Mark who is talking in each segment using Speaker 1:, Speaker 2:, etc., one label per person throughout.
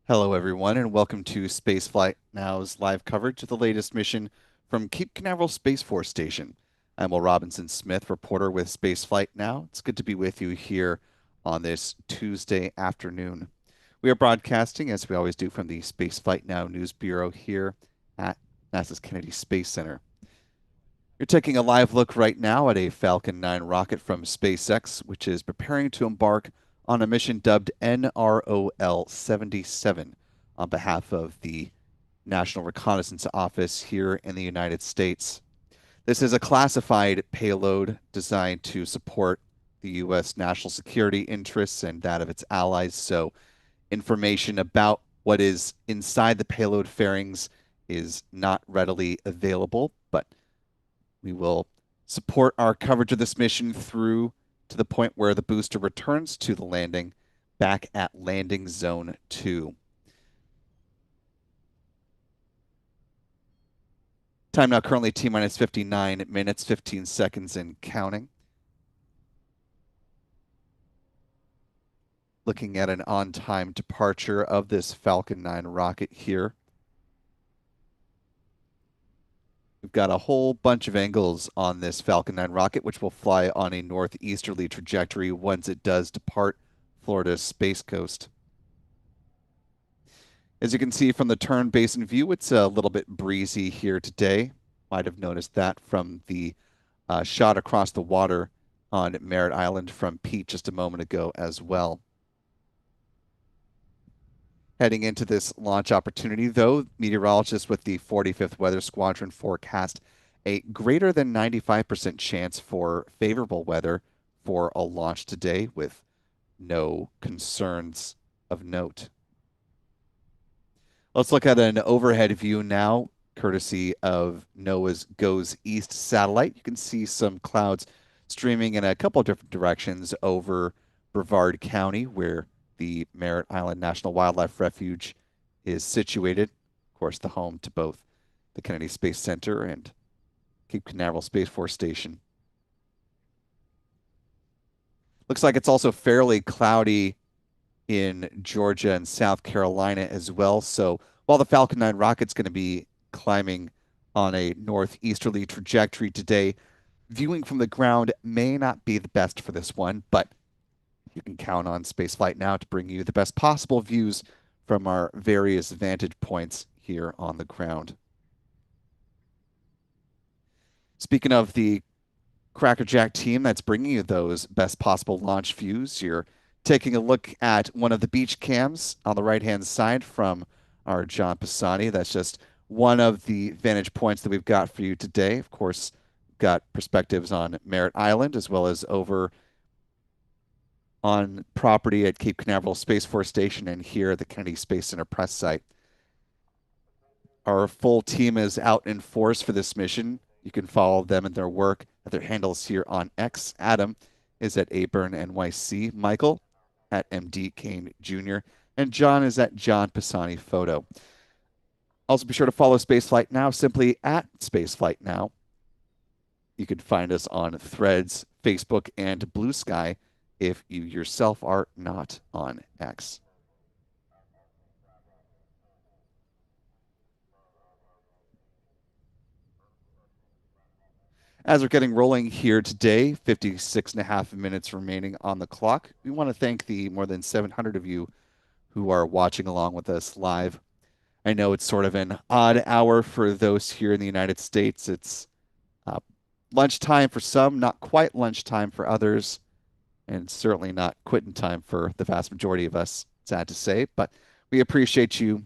Speaker 1: Hello, everyone, and welcome to Spaceflight Now's live coverage of the latest mission from Cape Canaveral Space Force Station. I'm Will Robinson Smith, reporter with Spaceflight Now. It's good to be with you here on this Tuesday afternoon. We are broadcasting, as we always do, from the Spaceflight Now News Bureau here at NASA's Kennedy Space Center. You're taking a live look right now at a Falcon 9 rocket from SpaceX, which is preparing to embark on a mission dubbed NROL 77 on behalf of the National Reconnaissance Office here in the United States. This is a classified payload designed to support the U.S. national security interests and that of its allies. So, information about what is inside the payload fairings is not readily available, but we will support our coverage of this mission through to the point where the booster returns to the landing back at landing zone 2. Time now currently T-minus 59 minutes, 15 seconds and counting. Looking at an on-time departure of this Falcon 9 rocket here. We've got a whole bunch of angles on this Falcon 9 rocket, which will fly on a northeasterly trajectory once it does depart Florida's Space Coast. As you can see from the turn basin view, it's a little bit breezy here today. Might have noticed that from the shot across the water on Merritt Island from Pete just a moment ago as well. Heading into this launch opportunity, though, meteorologists with the 45th Weather Squadron forecast a greater than 95% chance for favorable weather for a launch today with no concerns of note. Let's look at an overhead view now, courtesy of NOAA's GOES East satellite. You can see some clouds streaming in a couple of different directions over Brevard County, where the Merritt Island National Wildlife Refuge is situated. Of course, the home to both the Kennedy Space Center and Cape Canaveral Space Force Station. Looks like it's also fairly cloudy in Georgia and South Carolina as well. So while the Falcon 9 rocket's going to be climbing on a northeasterly trajectory today, viewing from the ground may not be the best for this one, but you can count on Spaceflight Now to bring you the best possible views from our various vantage points here on the ground. Speaking of the Crackerjack team that's bringing you those best possible launch views, you're taking a look at one of the beach cams on the right-hand side from our John Pisani. That's just one of the vantage points that we've got for you today. Of course, we've got perspectives on Merritt Island as well as over on property at Cape Canaveral Space Force Station and here at the Kennedy Space Center press site. Our full team is out in force for this mission. You can follow them and their work at their handles here on X. Adam is at Aburn NYC. Michael at MD Kane Jr. And John is at John Pisani Photo. Also be sure to follow Spaceflight Now simply at Spaceflight Now. You can find us on Threads, Facebook, and Blue Sky if you yourself are not on X. As we're getting rolling here today, 56 and a half minutes remaining on the clock. We want to thank the more than 700 of you who are watching along with us live. I know it's sort of an odd hour for those here in the United States. It's lunchtime for some, not quite lunchtime for others, and certainly not quitting time for the vast majority of us, sad to say. But we appreciate you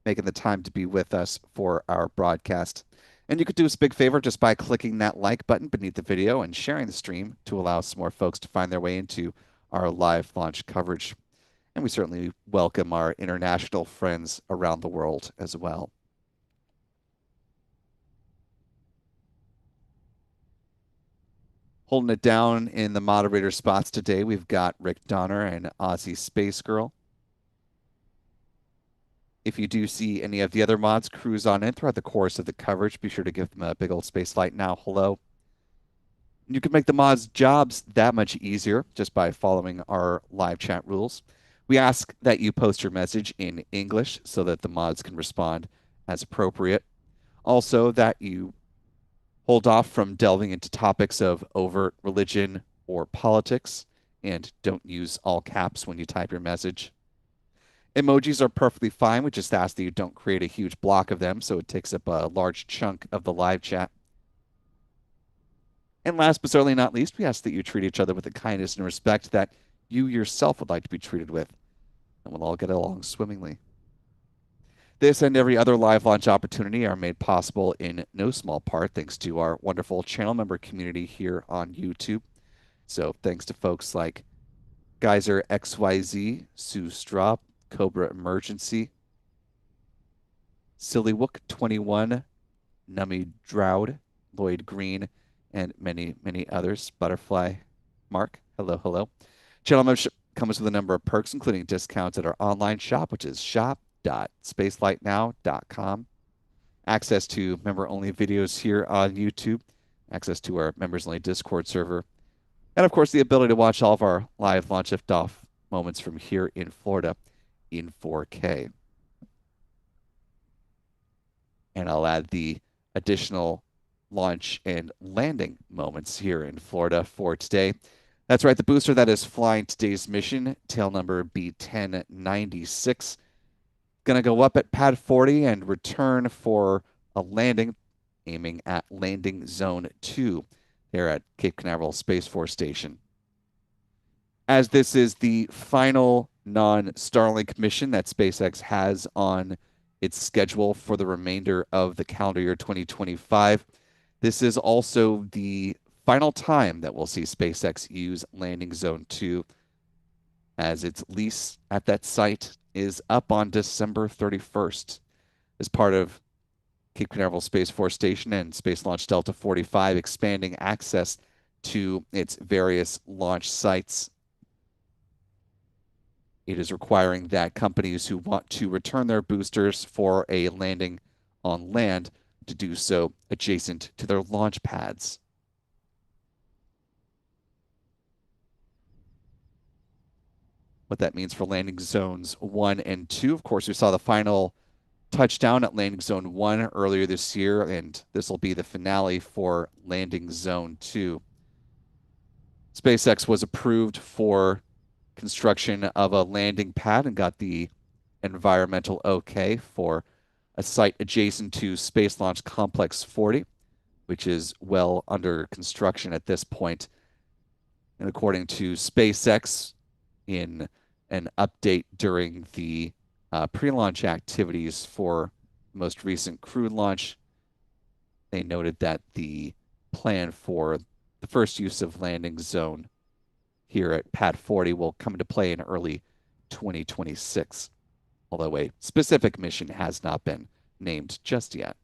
Speaker 1: making the time to be with us for our broadcast. And you could do us a big favor just by clicking that like button beneath the video and sharing the stream to allow some more folks to find their way into our live launch coverage. And we certainly welcome our international friends around the world as well. Holding it down in the moderator spots today, we've got Rick Donner and Aussie Space Girl. If you do see any of the other mods cruise on in throughout the course of the coverage, be sure to give them a big old Spaceflight Now hello. You can make the mods' jobs that much easier just by following our live chat rules. We ask that you post your message in English so that the mods can respond as appropriate. Also, that you hold off from delving into topics of overt religion or politics, and don't use all caps when you type your message. Emojis are perfectly fine. We just ask that you don't create a huge block of them so it takes up a large chunk of the live chat. And last but certainly not least, we ask that you treat each other with the kindness and respect that you yourself would like to be treated with, and we'll all get along swimmingly. This and every other live launch opportunity are made possible in no small part thanks to our wonderful channel member community here on YouTube. So thanks to folks like Geyser XYZ, Sue Straub, Cobra Emergency, Sillywook21, Nummy Droud, Lloyd Green, and many, many others. Butterfly, Mark, hello, hello. Channel membership comes with a number of perks, including discounts at our online shop, which is shop.spaceflightnow.com. Access to member-only videos here on YouTube, access to our members-only Discord server, and of course the ability to watch all of our live launch liftoff moments from here in Florida in 4K. And I'll add the additional launch and landing moments here in Florida for today. That's right, the booster that is flying today's mission, tail number B1096, going to go up at pad 40 and return for a landing, aiming at landing zone 2 there at Cape Canaveral Space Force Station. As this is the final non-Starlink mission that SpaceX has on its schedule for the remainder of the calendar year 2025, this is also the final time that we'll see SpaceX use landing zone 2, as its lease at that site is up on December 31st. As part of Cape Canaveral Space Force Station and Space Launch Delta 45 expanding access to its various launch sites, it is requiring that companies who want to return their boosters for a landing on land to do so adjacent to their launch pads. What that means for landing zones 1 and 2. Of course, we saw the final touchdown at landing zone 1 earlier this year, and this will be the finale for landing zone 2. SpaceX was approved for construction of a landing pad and got the environmental okay for a site adjacent to Space Launch Complex 40, which is well under construction at this point. And according to SpaceX, in an update during the pre-launch activities for the most recent crewed launch, they noted that the plan for the first use of landing zone here at Pad 40 will come into play in early 2026, although a specific mission has not been named just yet.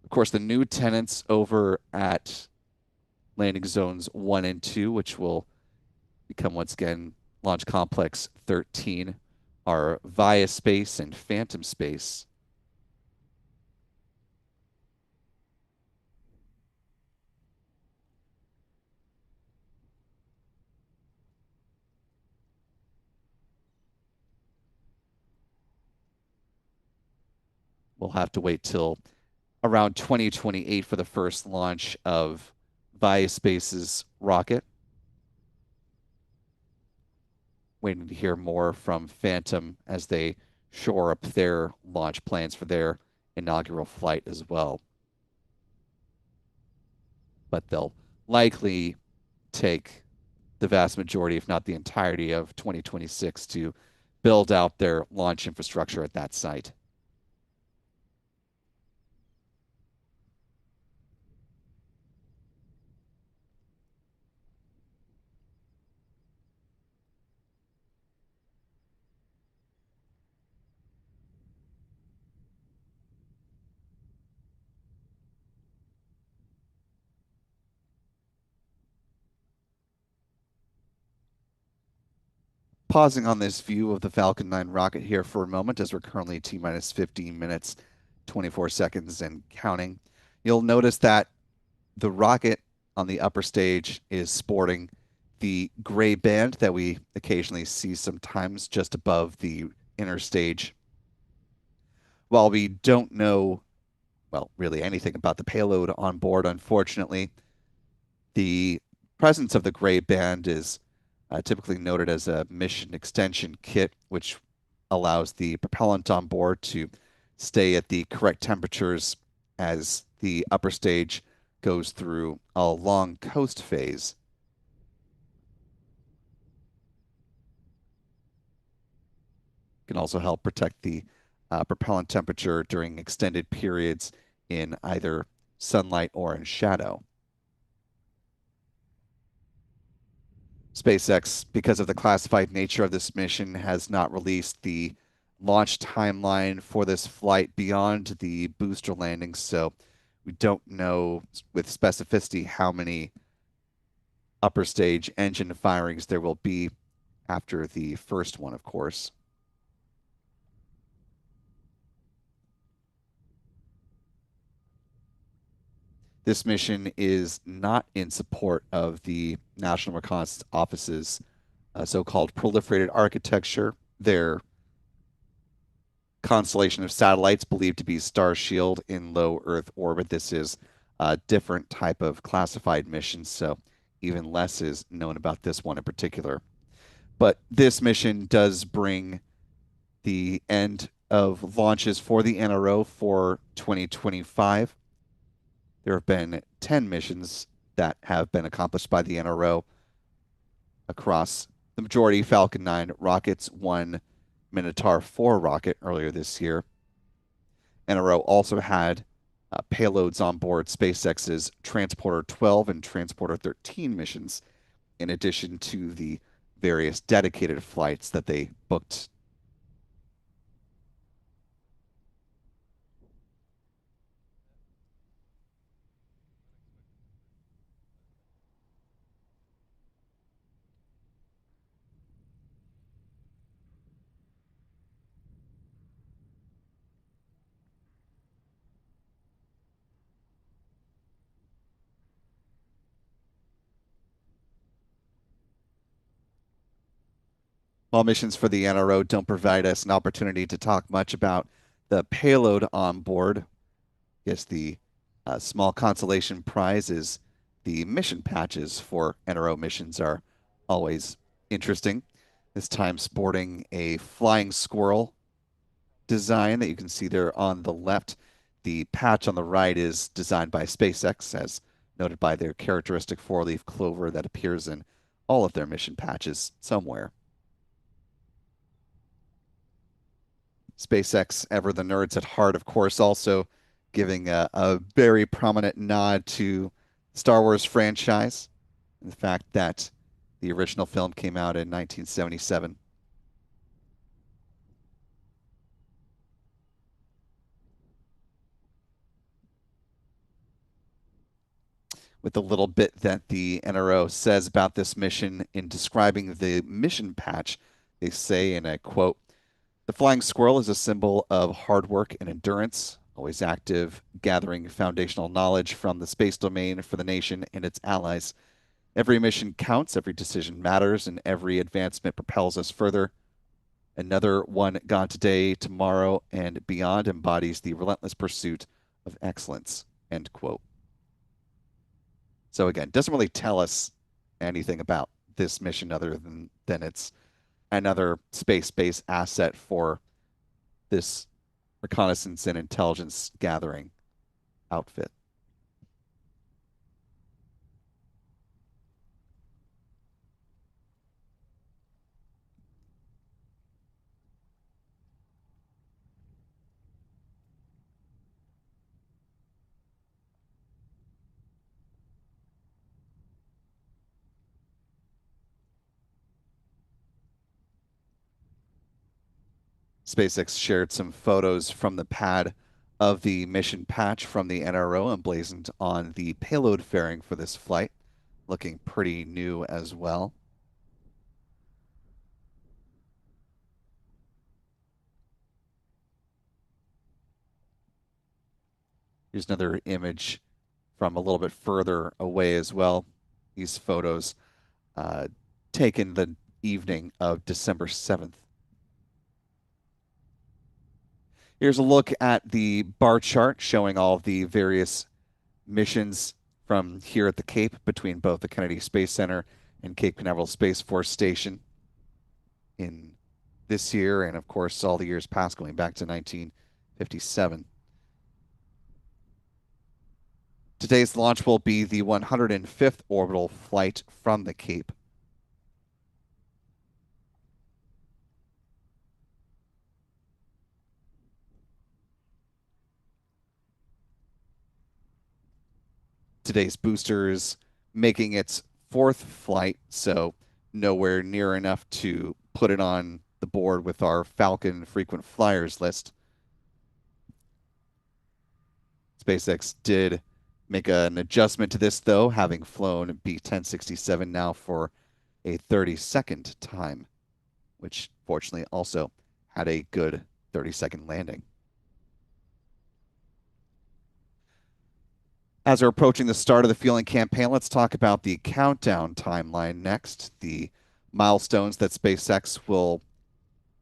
Speaker 1: Of course, the new tenants over at landing zones 1 and 2, which will become once again Launch Complex 13, are Via Space and Phantom Space. We'll have to wait till around 2028 for the first launch of Via Space's rocket. Waiting to hear more from Phantom as they shore up their launch plans for their inaugural flight as well. But they'll likely take the vast majority, if not the entirety, of 2026 to build out their launch infrastructure at that site. Pausing on this view of the Falcon 9 rocket here for a moment, as we're currently T-minus 15 minutes 24 seconds and counting. You'll notice that the rocket on the upper stage is sporting the gray band that we occasionally see sometimes just above the inner stage. While we don't know, well, really anything about the payload on board, unfortunately, the presence of the gray band is typically noted as a mission extension kit, which allows the propellant on board to stay at the correct temperatures as the upper stage goes through a long coast phase. It can also help protect the propellant temperature during extended periods in either sunlight or in shadow. SpaceX, because of the classified nature of this mission, has not released the launch timeline for this flight beyond the booster landing, so we don't know with specificity how many upper stage engine firings there will be after the first one, of course. This mission is not in support of the National Reconnaissance Office's so-called proliferated architecture. Their constellation of satellites believed to be Starshield in low Earth orbit. This is a different type of classified mission, so even less is known about this one in particular. But this mission does bring the end of launches for the NRO for 2025. There have been 10 missions that have been accomplished by the NRO across the majority Falcon 9 rockets, one Minotaur 4 rocket earlier this year. NRO also had payloads on board SpaceX's Transporter 12 and Transporter 13 missions, in addition to the various dedicated flights that they booked. While missions for the NRO don't provide us an opportunity to talk much about the payload on board, I guess the small consolation prize is the mission patches for NRO missions are always interesting. This time sporting a flying squirrel design that you can see there on the left. The patch on the right is designed by SpaceX, as noted by their characteristic four-leaf clover that appears in all of their mission patches somewhere. SpaceX, ever the nerds at heart, of course, also giving a very prominent nod to Star Wars franchise and the fact that the original film came out in 1977. With a little bit that the NRO says about this mission in describing the mission patch, they say in a quote, "The flying squirrel is a symbol of hard work and endurance, always active, gathering foundational knowledge from the space domain for the nation and its allies. Every mission counts, every decision matters, and every advancement propels us further. Another one gone today, tomorrow, and beyond embodies the relentless pursuit of excellence." End quote. So again, doesn't really tell us anything about this mission other than it's another space-based asset for this reconnaissance and intelligence gathering outfit. SpaceX shared some photos from the pad of the mission patch from the NRO emblazoned on the payload fairing for this flight, looking pretty new as well. Here's another image from a little bit further away as well. These photos uh, taken the evening of December 7th. Here's a look at the bar chart showing all of the various missions from here at the Cape between both the Kennedy Space Center and Cape Canaveral Space Force Station in this year, and of course all the years past going back to 1957. Today's launch will be the 105th orbital flight from the Cape. Today's booster is making its fourth flight, so nowhere near enough to put it on the board with our Falcon frequent flyers list. SpaceX did make an adjustment to this, though, having flown B-1067 now for a 32nd time, which fortunately also had a good 30-second landing. As we're approaching the start of the fueling campaign, let's talk about the countdown timeline next, the milestones that SpaceX will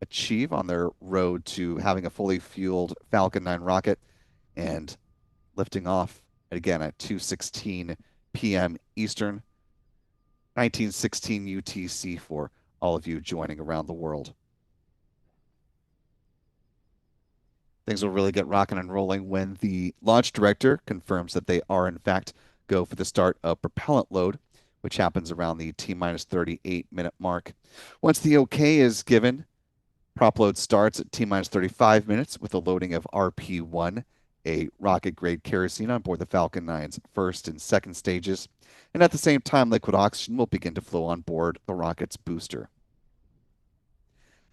Speaker 1: achieve on their road to having a fully fueled Falcon 9 rocket and lifting off again at 2:16 p.m. Eastern, 1916 UTC for all of you joining around the world. Things will really get rocking and rolling when the launch director confirms that they are, in fact, go for the start of propellant load, which happens around the T-minus 38-minute mark. Once the OK is given, prop load starts at T-minus 35 minutes with the loading of RP-1, a rocket-grade kerosene on board the Falcon 9's first and second stages. And at the same time, liquid oxygen will begin to flow on board the rocket's booster.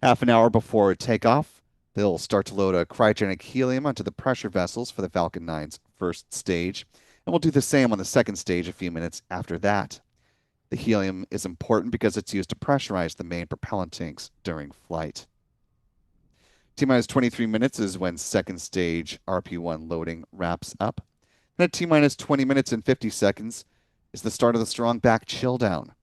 Speaker 1: Half an hour before takeoff, they'll start to load a cryogenic helium onto the pressure vessels for the Falcon 9's first stage, and we'll do the same on the second stage a few minutes after that. The helium is important because it's used to pressurize the main propellant tanks during flight. T-minus 23 minutes is when second stage RP-1 loading wraps up. And at T-minus 20 minutes and 50 seconds is the start of the strong back chill down.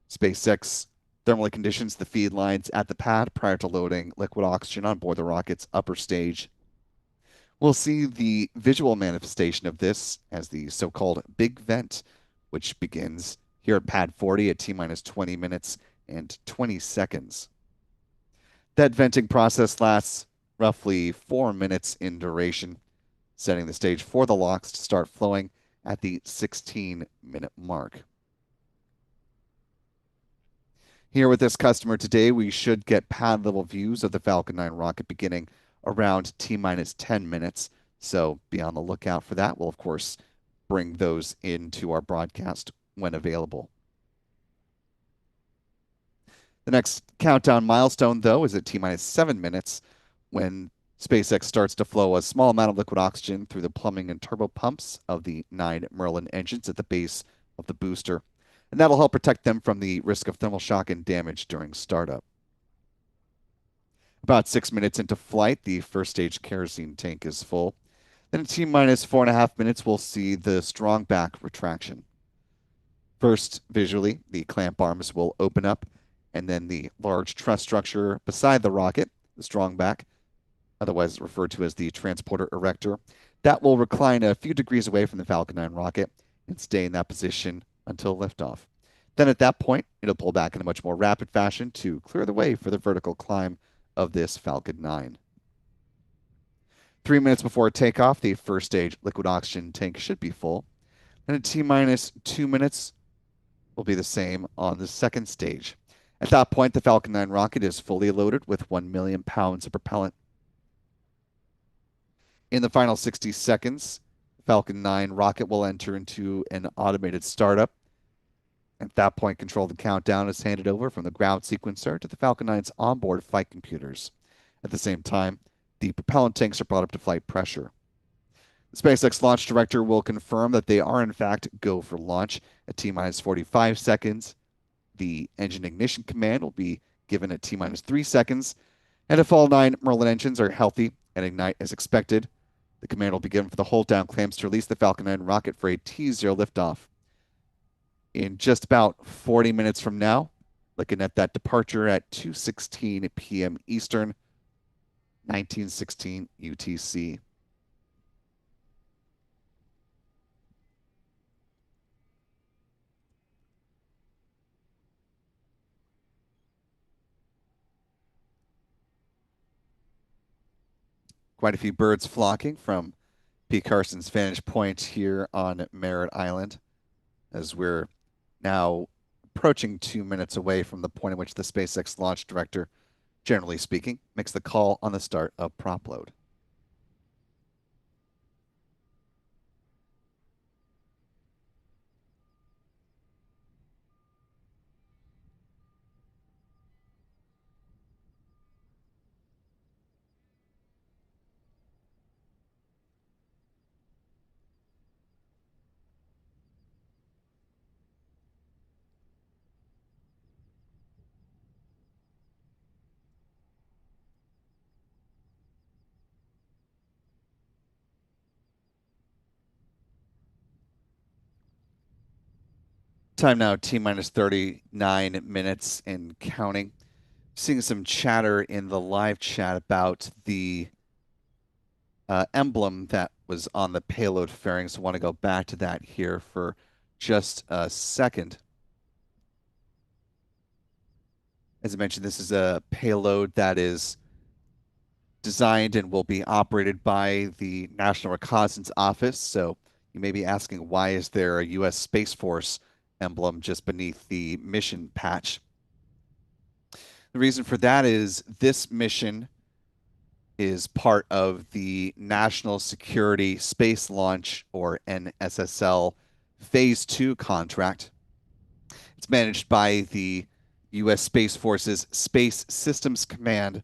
Speaker 1: SpaceX thermally conditions the feed lines at the pad prior to loading liquid oxygen on board the rocket's upper stage. We'll see the visual manifestation of this as the so-called big vent, which begins here at pad 40 at T-minus 20 minutes and 20 seconds. That venting process lasts roughly 4 minutes in duration, setting the stage for the LOX to start flowing at the 16-minute mark. Here with this customer today, we should get pad level views of the Falcon 9 rocket beginning around T-minus 10 minutes. So be on the lookout for that. We'll, of course, bring those into our broadcast when available. The next countdown milestone, though, is at T-minus 7 minutes when SpaceX starts to flow a small amount of liquid oxygen through the plumbing and turbo pumps of the 9 Merlin engines at the base of the booster. And that'll help protect them from the risk of thermal shock and damage during startup. About 6 minutes into flight, the first stage kerosene tank is full. Then at T-minus 4.5 minutes, we'll see the strong back retraction. First, visually, the clamp arms will open up, and then the large truss structure beside the rocket, the strong back, otherwise referred to as the transporter erector, that will recline a few degrees away from the Falcon 9 rocket and stay in that position until liftoff. Then at that point, it'll pull back in a much more rapid fashion to clear the way for the vertical climb of this Falcon 9. 3 minutes before takeoff, the first stage liquid oxygen tank should be full. And at T-minus 2 minutes, will be the same on the second stage. At that point, the Falcon 9 rocket is fully loaded with 1 million pounds of propellant. In the final 60 seconds, Falcon 9 rocket will enter into an automated startup. At that point, control of the countdown is handed over from the ground sequencer to the Falcon 9's onboard flight computers. At the same time, the propellant tanks are brought up to flight pressure. The SpaceX launch director will confirm that they are in fact go for launch at T-minus 45 seconds. The engine ignition command will be given at T-minus 3 seconds. And if all 9 Merlin engines are healthy and ignite as expected, The command will begin with the hold down clamps to release the Falcon 9 rocket for a T0 liftoff. In just about 40 minutes from now, looking at that departure at 2:16 p.m. Eastern, 1916 UTC. Quite a few birds flocking from Pete Carson's vantage point here on Merritt Island, as we're now approaching 2 minutes away from the point at which the SpaceX launch director, generally speaking, makes the call on the start of prop load. Time now, T minus 39 minutes and counting. Seeing some chatter in the live chat about the emblem that was on the payload fairing. So I want to go back to that here for just a second. As I mentioned, this is a payload that is designed and will be operated by the National Reconnaissance Office. So you may be asking, why is there a U.S. Space Force emblem just beneath the mission patch? The reason for that is this mission is part of the National Security Space Launch, or NSSL, Phase 2 contract. It's managed by the U.S. Space Force's Space Systems Command,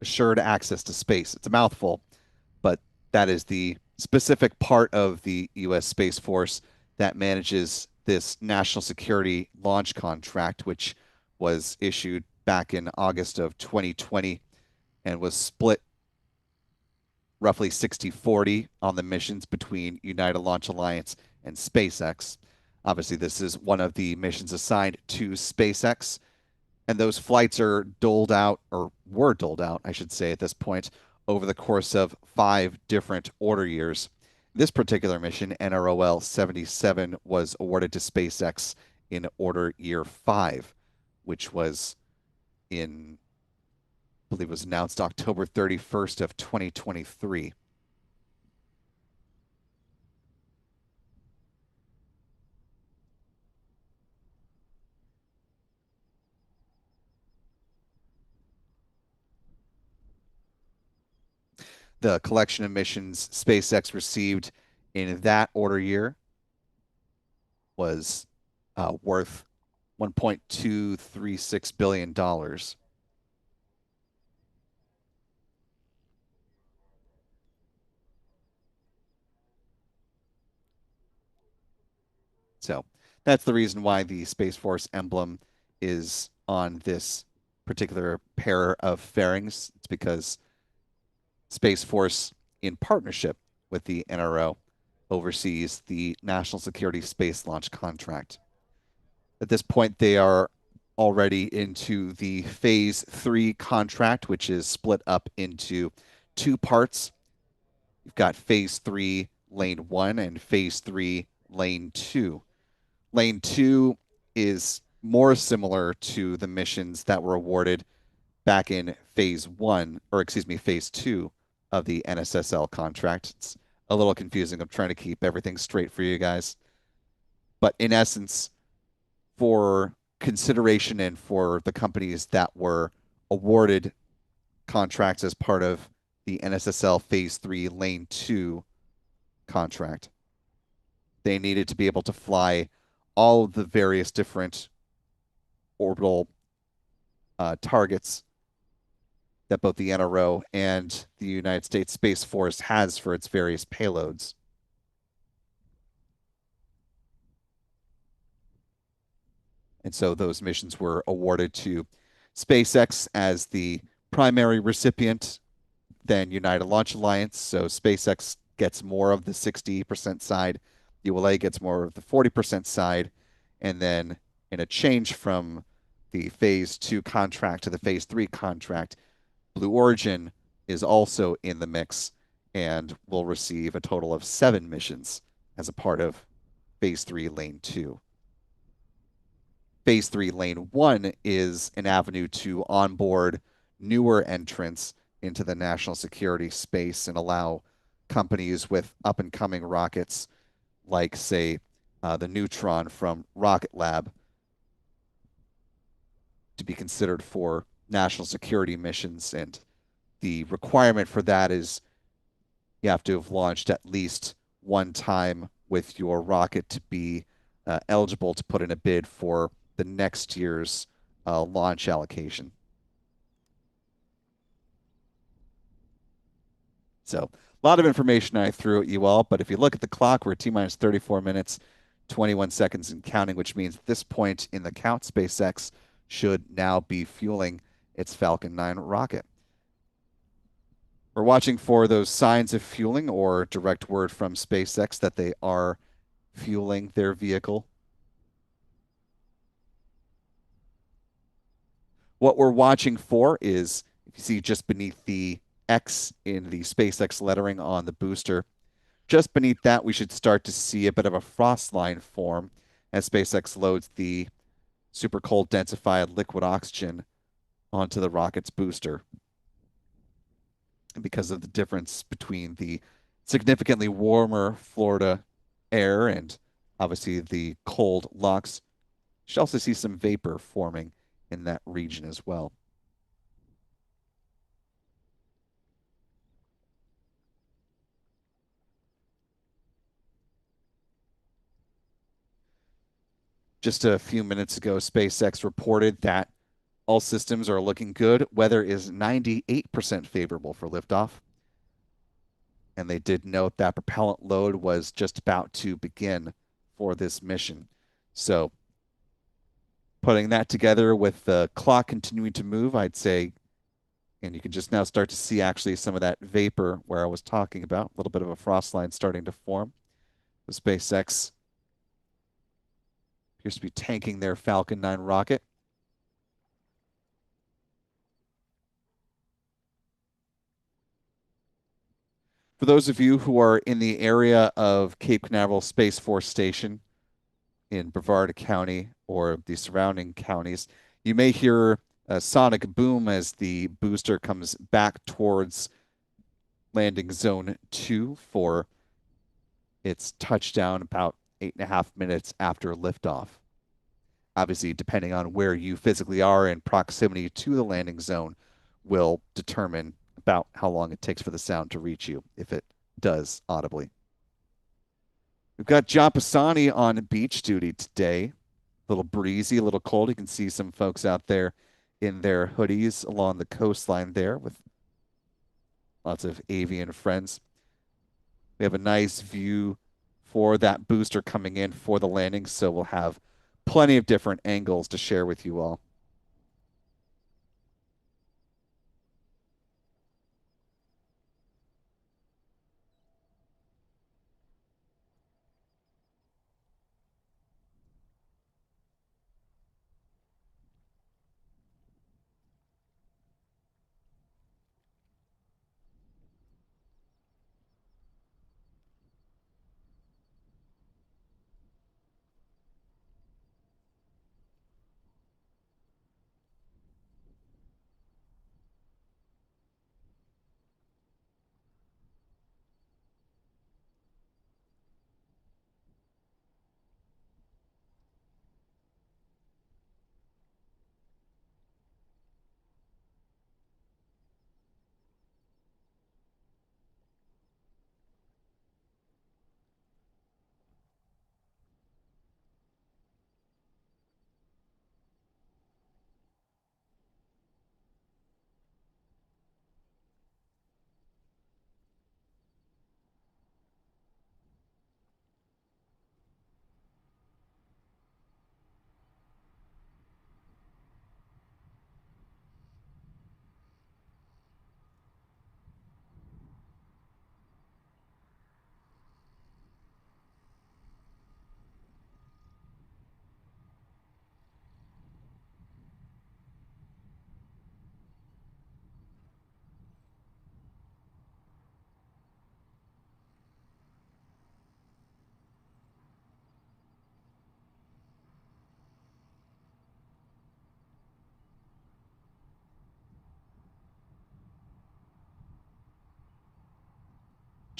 Speaker 1: Assured Access to Space. It's a mouthful, but that is the specific part of the U.S. Space Force that manages this national security launch contract, which was issued back in August of 2020 and was split roughly 60-40 on the missions between United Launch Alliance and SpaceX. Obviously, this is one of the missions assigned to SpaceX, and those flights are doled out, or were doled out, I should say, at this point, over the course of 5 different order years. This particular mission, NROL 77, was awarded to SpaceX in order year 5, which was in, I believe it was announced October 31st of 2023. The collection of missions SpaceX received in that order year was worth $1.236 billion. So that's the reason why the Space Force emblem is on this particular pair of fairings. It's because Space Force, in partnership with the NRO, oversees the National Security Space Launch contract. At this point, they are already into the Phase 3 contract, which is split up into 2 parts. You've got Phase 3, Lane 1, and Phase 3, Lane 2. Lane 2 is more similar to the missions that were awarded back in Phase 1, or excuse me, Phase 2 of the NSSL contract. It's a little confusing. I'm trying to keep everything straight for you guys. But in essence, for consideration and for the companies that were awarded contracts as part of the NSSL Phase 3 Lane 2 contract, they needed to be able to fly all of the various different orbital targets that both the NRO and the United States Space Force has for its various payloads. And so those missions were awarded to SpaceX as the primary recipient, then United Launch Alliance. So SpaceX gets more of the 60% side, ULA gets more of the 40% side, and then in a change from the phase 2 contract to the phase 3 contract, Blue Origin is also in the mix and will receive a total of 7 missions as a part of phase 3 lane 2. Phase 3 lane 1 is an avenue to onboard newer entrants into the national security space and allow companies with up and coming rockets like, say, the Neutron from Rocket Lab to be considered for national security missions. And the requirement for that is you have to have launched at least one time with your rocket to be eligible to put in a bid for the next year's launch allocation. So a lot of information I threw at you all, but if you look at the clock, we're at T-minus 34 minutes, 21 seconds and counting, which means at this point in the count, SpaceX should now be fueling its Falcon 9 rocket. We're watching for those signs of fueling or direct word from SpaceX that they are fueling their vehicle. What we're watching for is, if you see just beneath the X in the SpaceX lettering on the booster, just beneath that, we should start to see a bit of a frost line form as SpaceX loads the super cold densified liquid oxygen onto the rocket's booster. And because of the difference between the significantly warmer Florida air and obviously the cold LOX, you should also see some vapor forming in that region as well. Just a few minutes ago, SpaceX reported that all systems are looking good. Weather is 98% favorable for liftoff. And they did note that propellant load was just about to begin for this mission. So putting that together with the clock continuing to move, I'd say, and you can just now start to see actually some of that vapor where I was talking about, a little bit of a frost line starting to form. The SpaceX appears to be tanking their Falcon 9 rocket. For those of you who are in the area of Cape Canaveral Space Force Station in Brevard County or the surrounding counties, you may hear a sonic boom as the booster comes back towards landing zone 2 for its touchdown about 8.5 minutes after liftoff. Obviously, depending on where you physically are in proximity to the landing zone, will determine about how long it takes for the sound to reach you, if it does audibly. We've got John Pisani on beach duty today. A little breezy, a little cold. You can see some folks out there in their hoodies along the coastline there with lots of avian friends. We have a nice view for that booster coming in for the landing, so we'll have plenty of different angles to share with you all.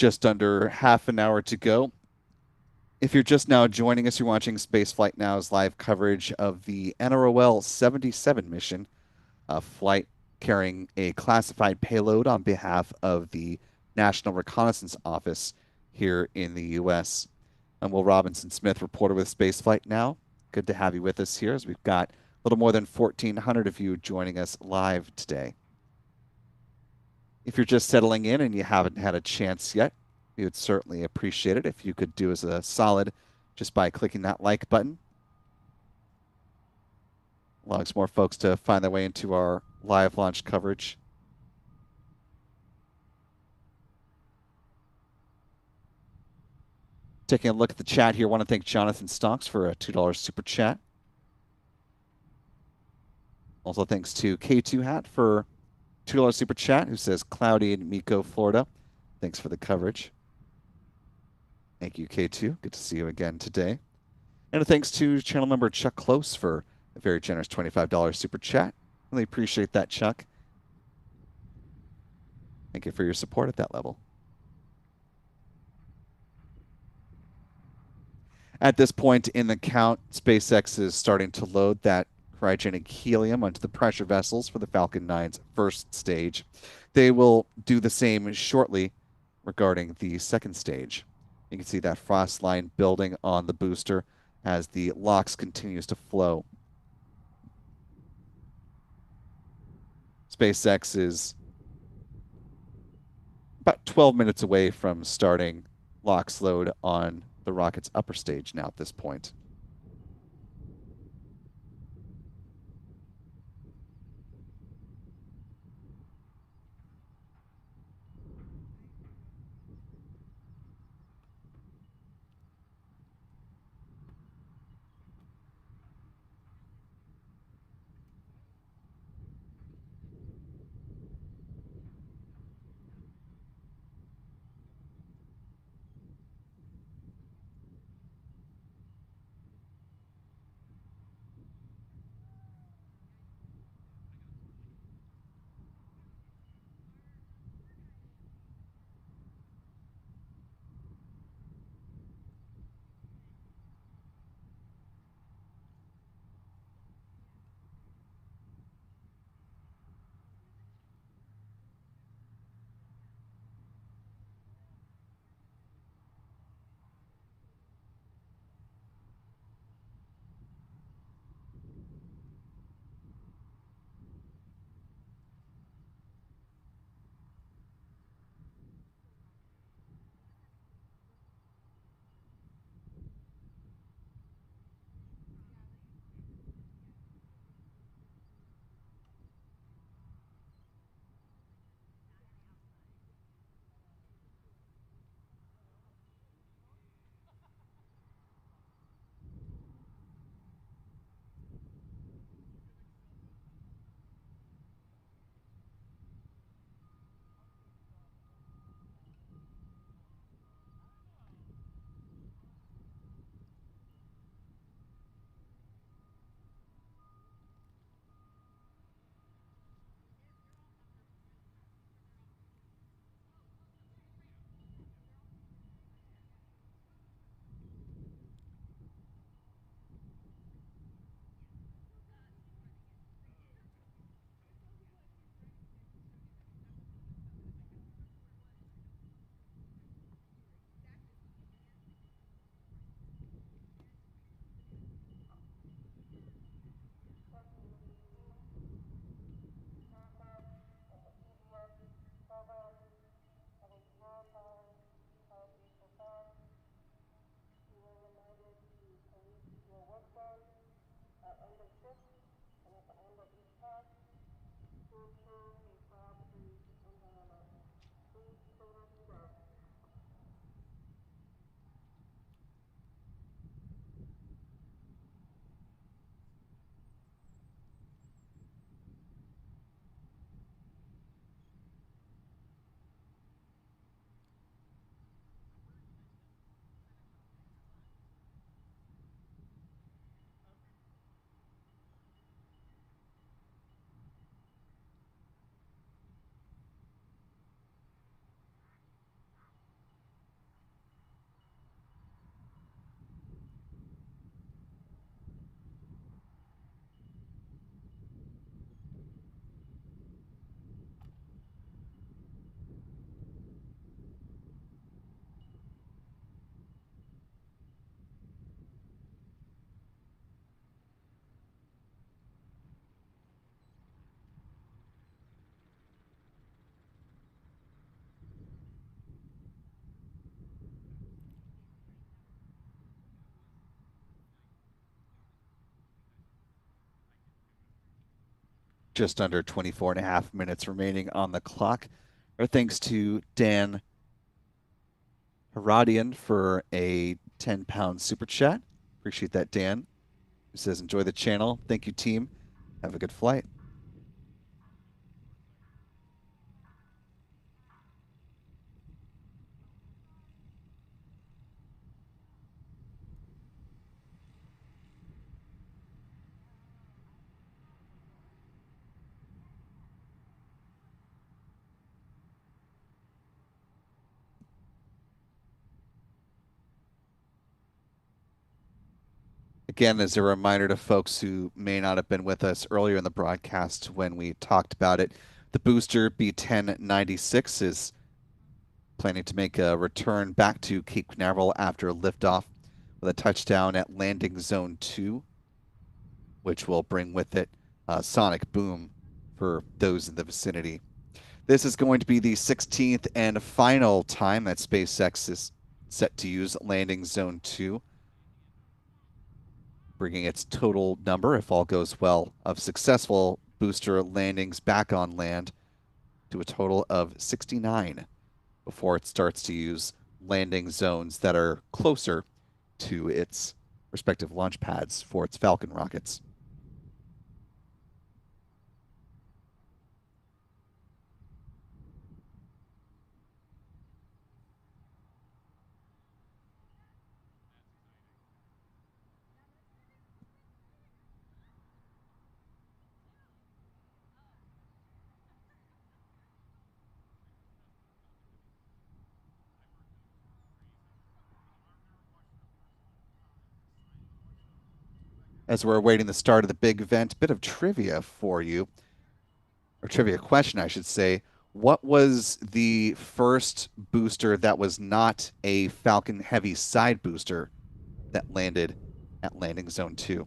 Speaker 1: just under half an hour to go. If you're just now joining us, you're watching Spaceflight Now's live coverage of the NROL 77 mission, a flight carrying a classified payload on behalf of the National Reconnaissance Office here in the U.S. I'm Will Robinson Smith, reporter with Spaceflight Now. Good to have you with us here as we've got a little more than 1,400 of you joining us live today. If you're just settling in and you haven't had a chance yet, we would certainly appreciate it if you could do us a solid just by clicking that like button. Allows more folks to find their way into our live launch coverage. Taking a look at the chat here, I want to thank Jonathan Stonks for a $2 super chat. Also thanks to K2 Hat for $2 super chat, who says cloudy in Mico, Florida. Thanks for the coverage. Thank you, K2. Good to see you again today. And thanks to channel member Chuck Close for a very generous $25 super chat. Really appreciate that, Chuck. Thank you for your support at that level. At this point in the count, SpaceX is starting to load that cryogenic helium onto the pressure vessels for the Falcon 9's first stage. They will do the same shortly regarding the second stage. You can see that frost line building on the booster as the LOX continues to flow. SpaceX is about 12 minutes away from starting LOX load on the rocket's upper stage now at this point. Just under 24 and a half minutes remaining on the clock. Our thanks to Dan Herodian for a 10-pound super chat. Appreciate that, Dan. Who says, enjoy the channel. Thank you, team. Have a good flight. Again, as a reminder to folks who may not have been with us earlier in the broadcast when we talked about it, the booster B1096 is planning to make a return back to Cape Canaveral after liftoff with a touchdown at landing zone 2, which will bring with it a sonic boom for those in the vicinity. This is going to be the 16th and final time that SpaceX is set to use landing zone 2, bringing its total number, if all goes well, of successful booster landings back on land to a total of 69 before it starts to use landing zones that are closer to its respective launch pads for its Falcon rockets. As we're awaiting the start of the big event, a bit of trivia for you, or trivia question, I should say. What was the first booster that was not a Falcon Heavy side booster that landed at landing zone 2?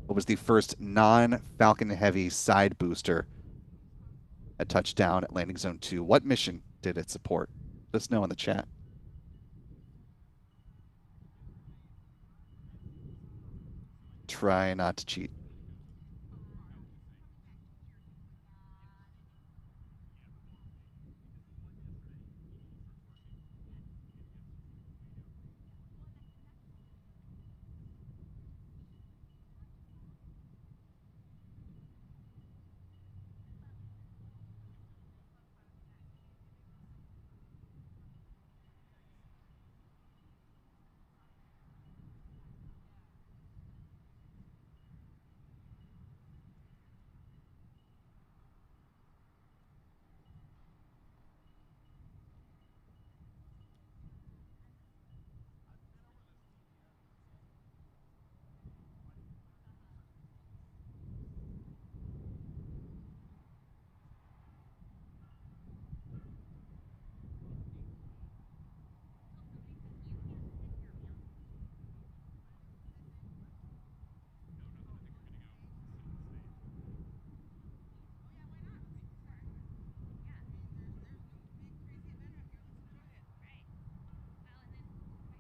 Speaker 1: What was the first non-Falcon Heavy side booster at touchdown at landing zone 2? What mission did it support? Let us know in the chat. Try not to cheat.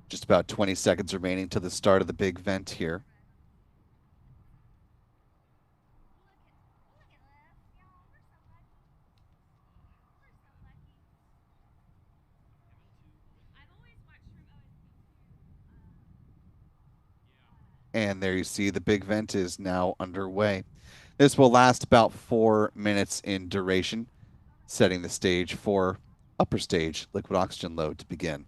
Speaker 1: Just about 20 seconds remaining to the start of the big vent here. And there you see the big vent is now underway. This will last about 4 minutes in duration, setting the stage for upper stage liquid oxygen load to begin.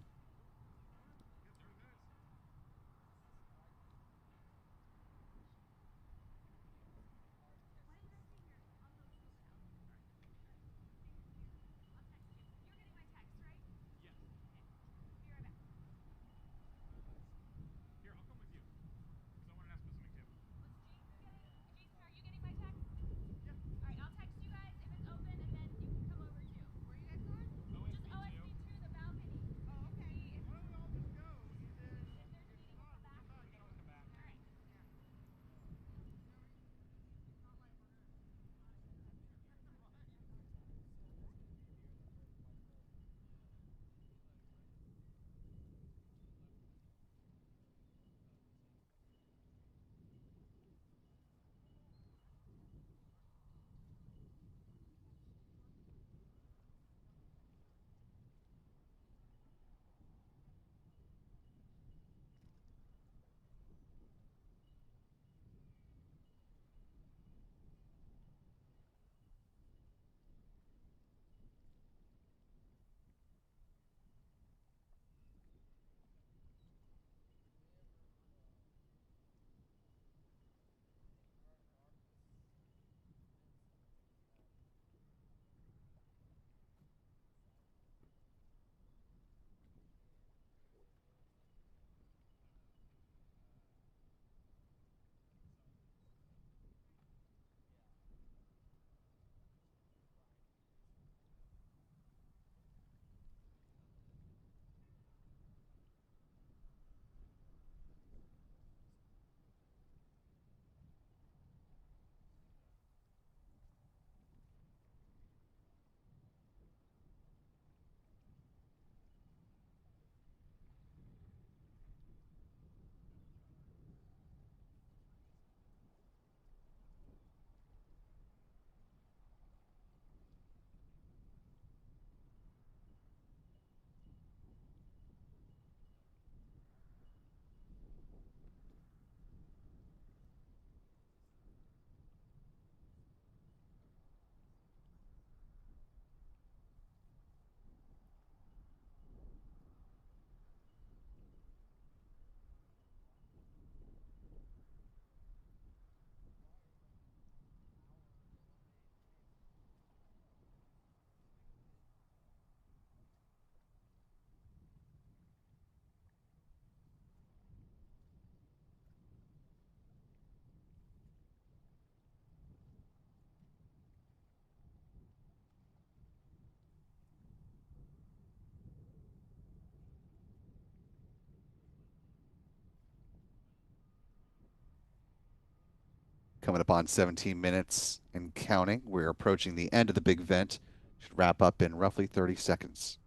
Speaker 1: Coming up on 17 minutes and counting. We're approaching the end of the big vent. Should wrap up in roughly 30 seconds.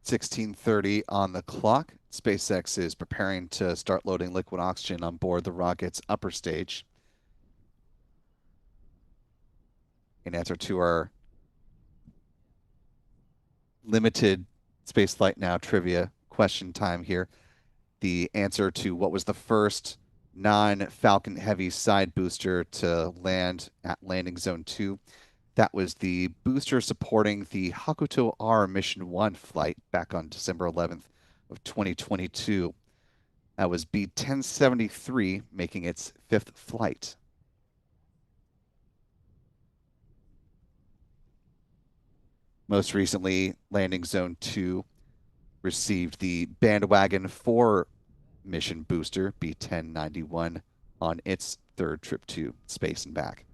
Speaker 1: (16:30 on the clock. SpaceX is preparing to start loading liquid oxygen on board the rocket's upper stage. In answer to our limited Spaceflight Now trivia question time here, the answer to what was the first non-Falcon Heavy side booster to land at landing zone 2, that was the booster supporting the Hakuto R Mission 1 flight back on December 11th of 2022. That was B-1073, making its 5th flight. Most recently, Landing Zone 2 received the Bandwagon 4 mission booster, B-1091, on its 3rd trip to space and back.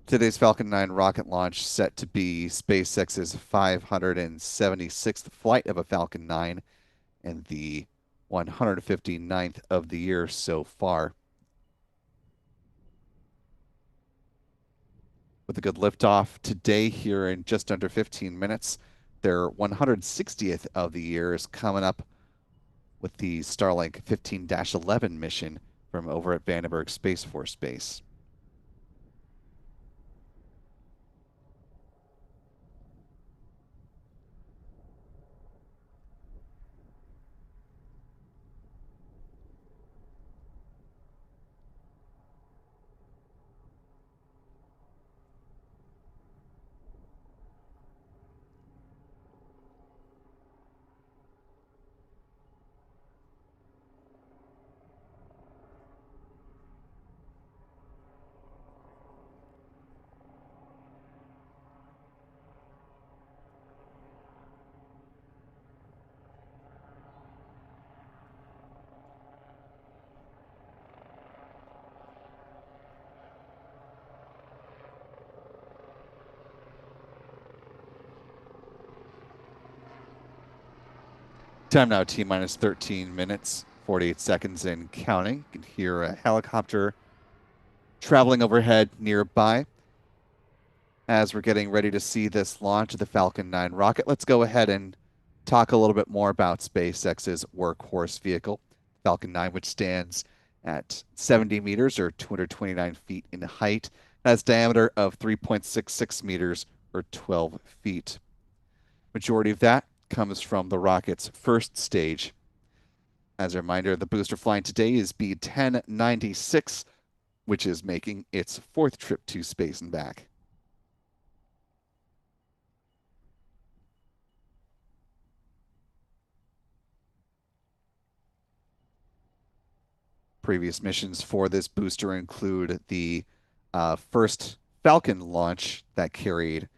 Speaker 1: Today's Falcon 9 rocket launch set to be SpaceX's 576th flight of a Falcon 9 and the 159th of the year so far. With a good liftoff today here in just under 15 minutes, their 160th of the year is coming up with the Starlink 15-11 mission from over at Vandenberg Space Force Base. Time now, T-minus 13 minutes, 48 seconds and counting. You can hear a helicopter traveling overhead nearby. As we're getting ready to see this launch of the Falcon 9 rocket, let's go ahead and talk a little bit more about SpaceX's workhorse vehicle, Falcon 9, which stands at 70 meters or 229 feet in height, has a diameter of 3.66 meters or 12 feet. Majority of that comes from the rocket's first stage. As a reminder, the booster flying today is B-1096, which is making its 4th trip to space and back. Previous missions for this booster include the first Falcon launch that carried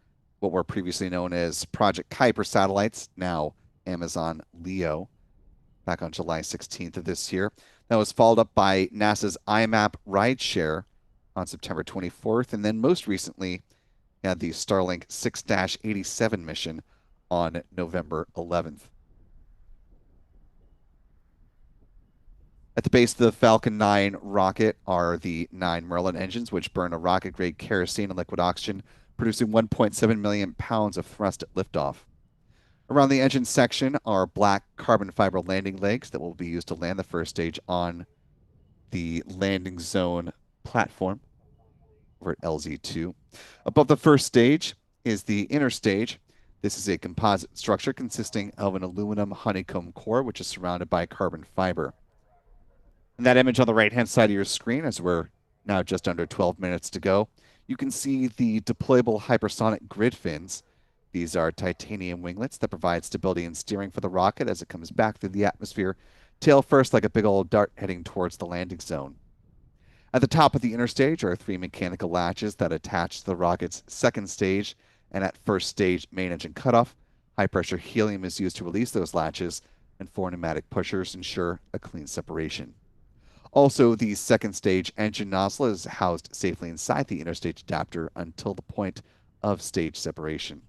Speaker 1: what were previously known as Project Kuiper satellites, now Amazon Leo, back on July 16th of this year. That was followed up by NASA's IMAP rideshare on September 24th, and then most recently had the Starlink 6-87 mission on November 11th. At the base of the Falcon 9 rocket are the 9 Merlin engines, which burn a rocket-grade kerosene and liquid oxygen, producing 1.7 million pounds of thrust at liftoff. Around the engine section are black carbon fiber landing legs that will be used to land the first stage on the landing zone platform over at LZ2. Above the first stage is the inner stage. This is a composite structure consisting of an aluminum honeycomb core, which is surrounded by carbon fiber. In that image on the right-hand side of your screen, as we're now just under 12 minutes to go, you can see the deployable hypersonic grid fins. These are titanium winglets that provide stability and steering for the rocket as it comes back through the atmosphere, tail first like a big old dart heading towards the landing zone. At the top of the inner stage are 3 mechanical latches that attach to the rocket's second stage, and at first stage main engine cutoff, high-pressure helium is used to release those latches, and 4 pneumatic pushers ensure a clean separation. Also, the second stage engine nozzle is housed safely inside the interstage adapter until the point of stage separation.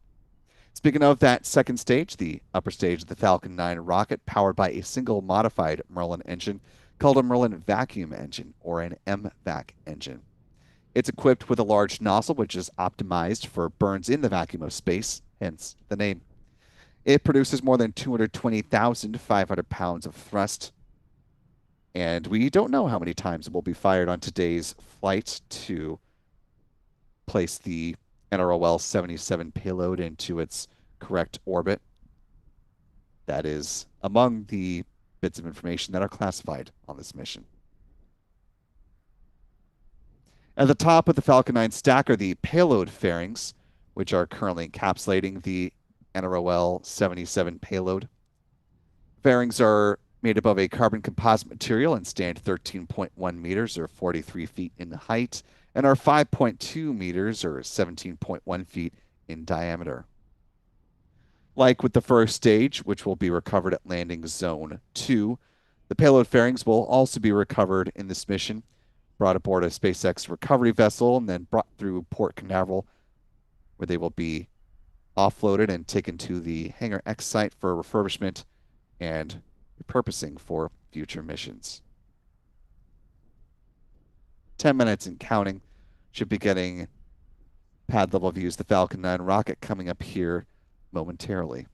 Speaker 1: Speaking of that second stage, the upper stage of the Falcon 9 rocket, powered by a single modified Merlin engine called a Merlin vacuum engine, or an MVAC engine. It's equipped with a large nozzle which is optimized for burns in the vacuum of space, hence the name. It produces more than 220,500 pounds of thrust, and we don't know how many times it will be fired on today's flight to place the NROL 77 payload into its correct orbit. That is among the bits of information that are classified on this mission. At the top of the Falcon 9 stack are the payload fairings, which are currently encapsulating the NROL 77 payload. Fairings are made above a carbon composite material and stand 13.1 meters or 43 feet in height and are 5.2 meters or 17.1 feet in diameter. Like with the first stage, which will be recovered at landing zone 2, the payload fairings will also be recovered in this mission, brought aboard a SpaceX recovery vessel and then brought through Port Canaveral, where they will be offloaded and taken to the Hangar X site for refurbishment and repurposing for future missions. 10 minutes and counting. Should be getting pad level views of the Falcon 9 rocket coming up here momentarily.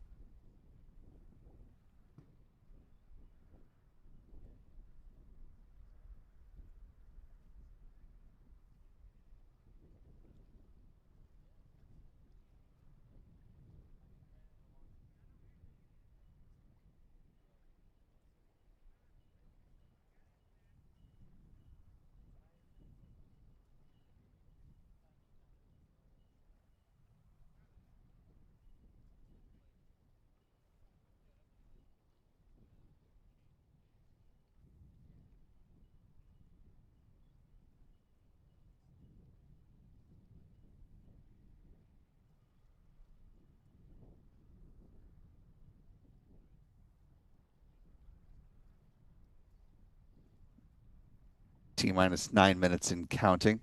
Speaker 1: T-minus 9 minutes and counting.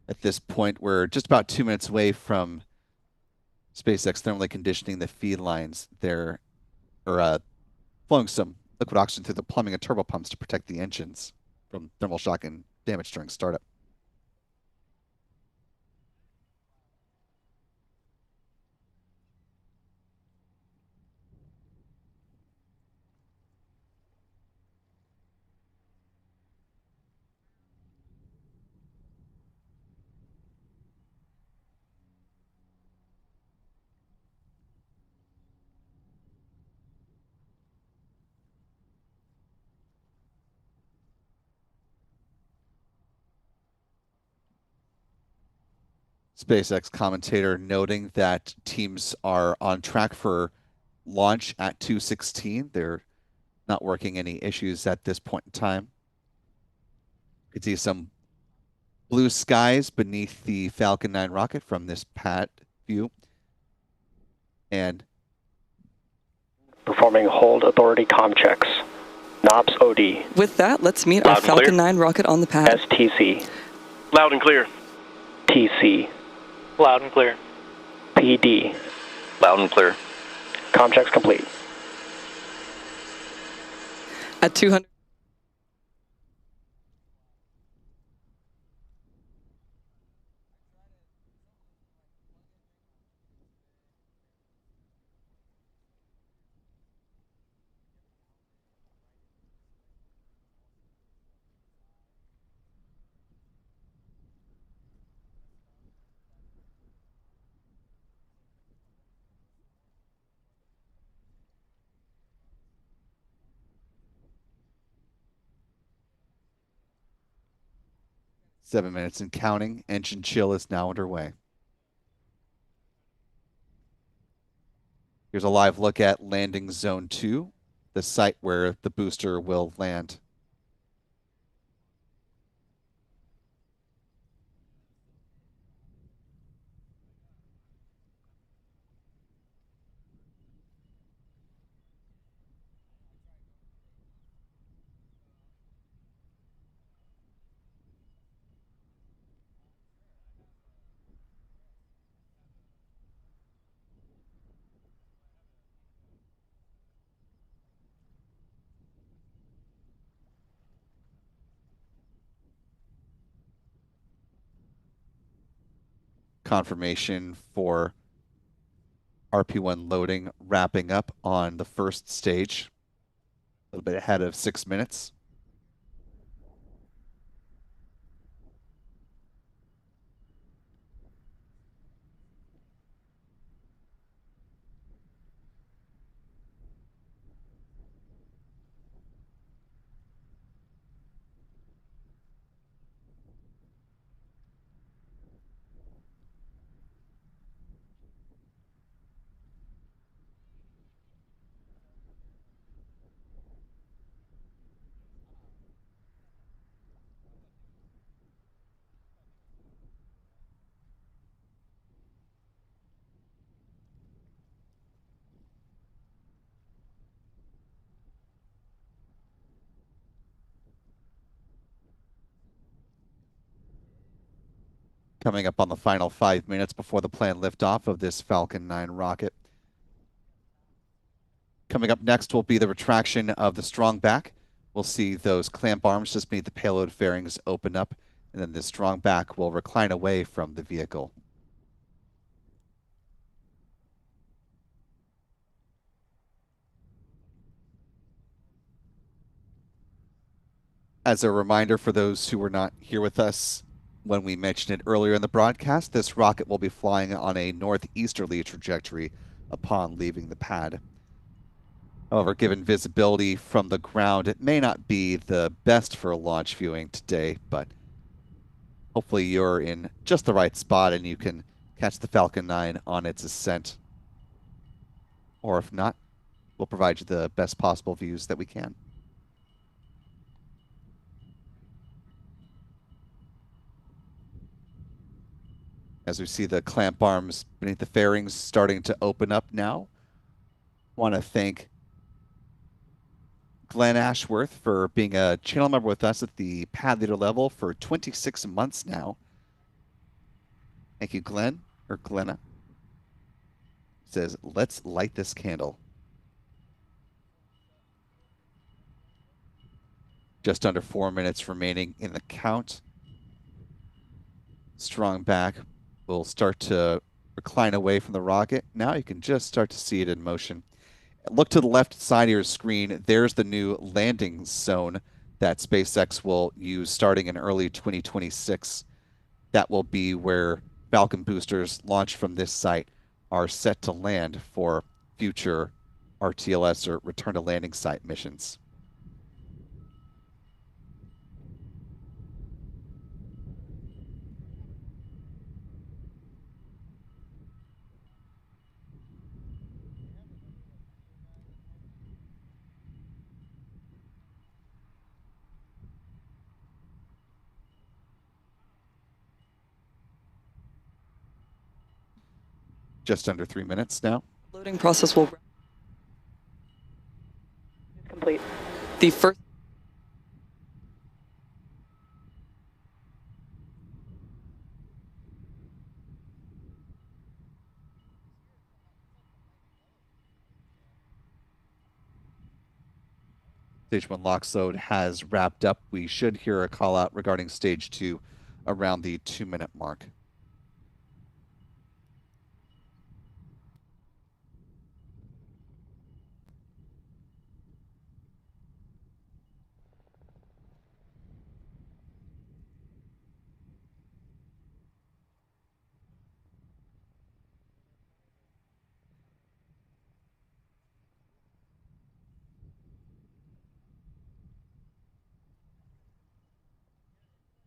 Speaker 1: At this point, we're just about 2 minutes away from SpaceX thermally conditioning the feed lines there, or flowing some liquid oxygen through the plumbing and turbo pumps to protect the engines from thermal shock and damage during startup. SpaceX commentator noting that teams are on track for launch at 2:16. They're not working any issues at this point in time. You can see some blue skies beneath the Falcon 9 rocket from this pad view. And
Speaker 2: performing hold authority comm checks. NOPS OD.
Speaker 3: With that, let's meet our Falcon 9 rocket on the pad.
Speaker 2: STC.
Speaker 4: Loud and clear.
Speaker 2: TC.
Speaker 4: Loud and clear.
Speaker 2: PD.
Speaker 4: Loud and clear.
Speaker 2: Comm checks complete.
Speaker 3: At 200.
Speaker 1: 7 minutes and counting. Engine chill is now underway. Here's a live look at landing zone 2, the site where the booster will land. Confirmation for RP1 loading wrapping up on the first stage, a little bit ahead of 6 minutes. Coming up on the final 5 minutes before the planned liftoff of this Falcon 9 rocket. Coming up next will be the retraction of the strong back. We'll see those clamp arms just beneath the payload fairings open up, and then the strong back will recline away from the vehicle. As a reminder for those who were not here with us when we mentioned it earlier in the broadcast, this rocket will be flying on a northeasterly trajectory upon leaving the pad. However, given visibility from the ground, it may not be the best for launch viewing today, but hopefully you're in just the right spot and you can catch the Falcon 9 on its ascent. Or if not, we'll provide you the best possible views that we can. As we see the clamp arms beneath the fairings starting to open up now, I want to thank Glenn Ashworth for being a channel member with us at the pad leader level for 26 months now. Thank you, Glenn, or Glenna. It says, let's light this candle. Just under 4 minutes remaining in the count. Strong back will start to recline away from the rocket. Now you can just start to see it in motion. Look to the left side of your screen. There's the new landing zone that SpaceX will use starting in early 2026. That will be where Falcon boosters launched from this site are set to land for future RTLS or return to landing site missions. Just under 3 minutes now.
Speaker 3: Loading process will
Speaker 2: Complete.
Speaker 3: the first
Speaker 1: Stage 1 LOX load has wrapped up. We should hear a call out regarding Stage 2 around the 2-minute mark.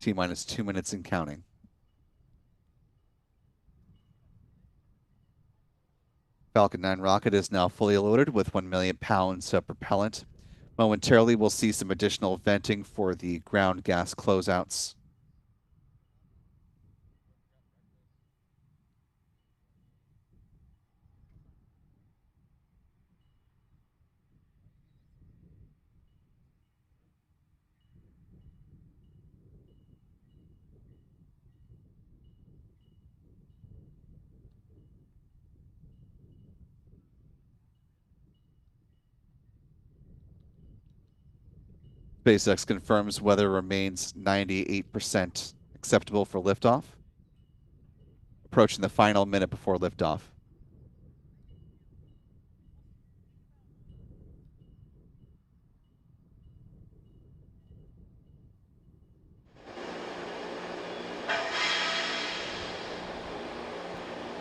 Speaker 1: T-minus 2 minutes and counting. Falcon 9 rocket is now fully loaded with 1 million pounds of propellant. Momentarily, we'll see some additional venting for the ground gas closeouts. SpaceX confirms weather remains 98% acceptable for liftoff. Approaching the final minute before liftoff.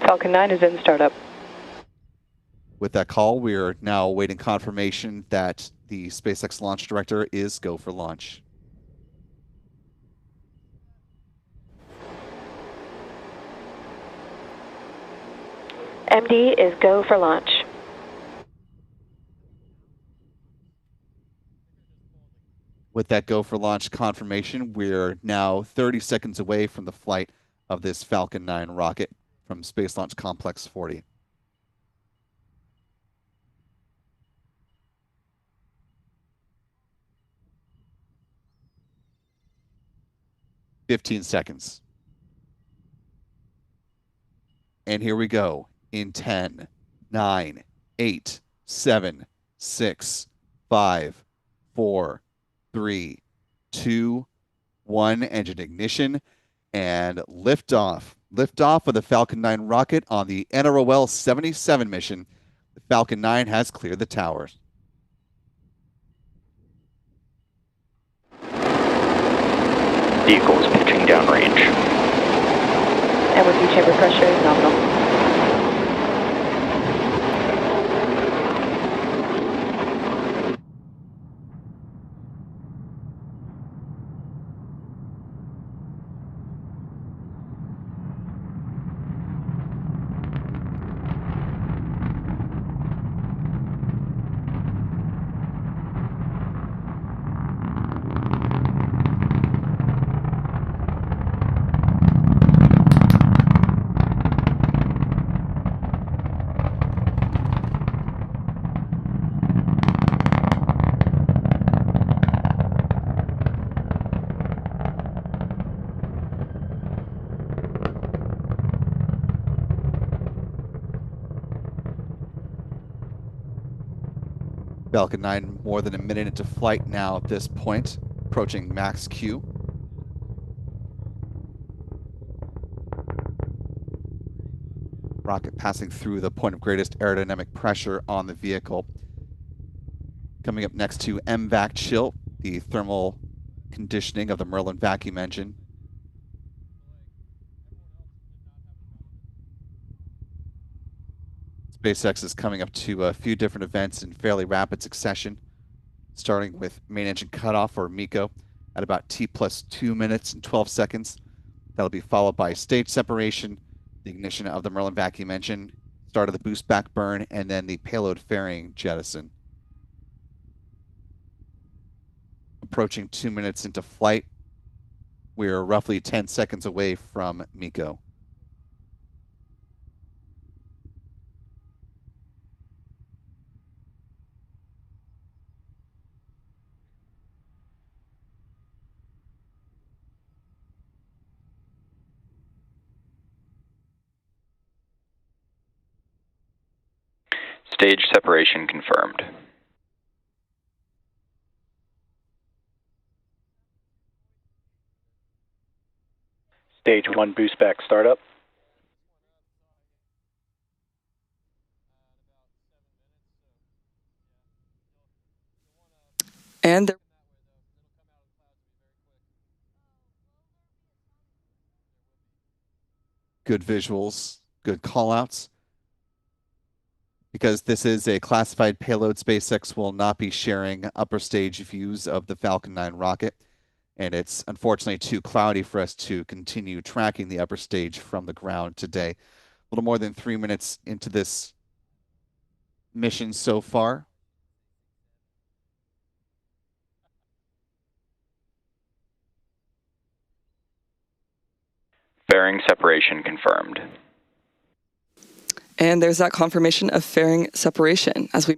Speaker 5: Falcon 9 is in startup.
Speaker 1: With that call, we are now awaiting confirmation that the SpaceX launch director is go for launch.
Speaker 5: MD is go for launch.
Speaker 1: With that go for launch confirmation, we're now 30 seconds away from the flight of this Falcon 9 rocket from Space Launch Complex 40. "15 seconds. And here we go in 10, 9, 8, 7, 6, 5, 4, 3, 2, 1. Engine ignition and liftoff. Liftoff of the Falcon 9 rocket on the NROL 77 mission. The Falcon 9 has cleared the towers.
Speaker 2: Vehicle is pitching downrange.
Speaker 5: MOC chamber pressure is nominal.
Speaker 1: Falcon 9 more than a minute into flight now at this point, approaching max Q. Rocket passing through the point of greatest aerodynamic pressure on the vehicle. Coming up next to MVAC chill, the thermal conditioning of the Merlin vacuum engine. SpaceX is coming up to a few different events in fairly rapid succession, starting with main engine cutoff, or MECO, at about T plus 2 minutes and 12 seconds. That'll be followed by stage separation, the ignition of the Merlin vacuum engine, start of the boost back burn, and then the payload fairing jettison. Approaching 2 minutes into flight, we're roughly 10 seconds away from MECO.
Speaker 2: Stage separation confirmed. Stage 1 boost back startup.
Speaker 3: And there
Speaker 1: Good visuals, good callouts. Because this is a classified payload, SpaceX will not be sharing upper stage views of the Falcon 9 rocket. and it's unfortunately too cloudy for us to continue tracking the upper stage from the ground today. A little more than 3 minutes into this mission so far.
Speaker 6: Fairing separation confirmed.
Speaker 3: And there's that confirmation of fairing separation as we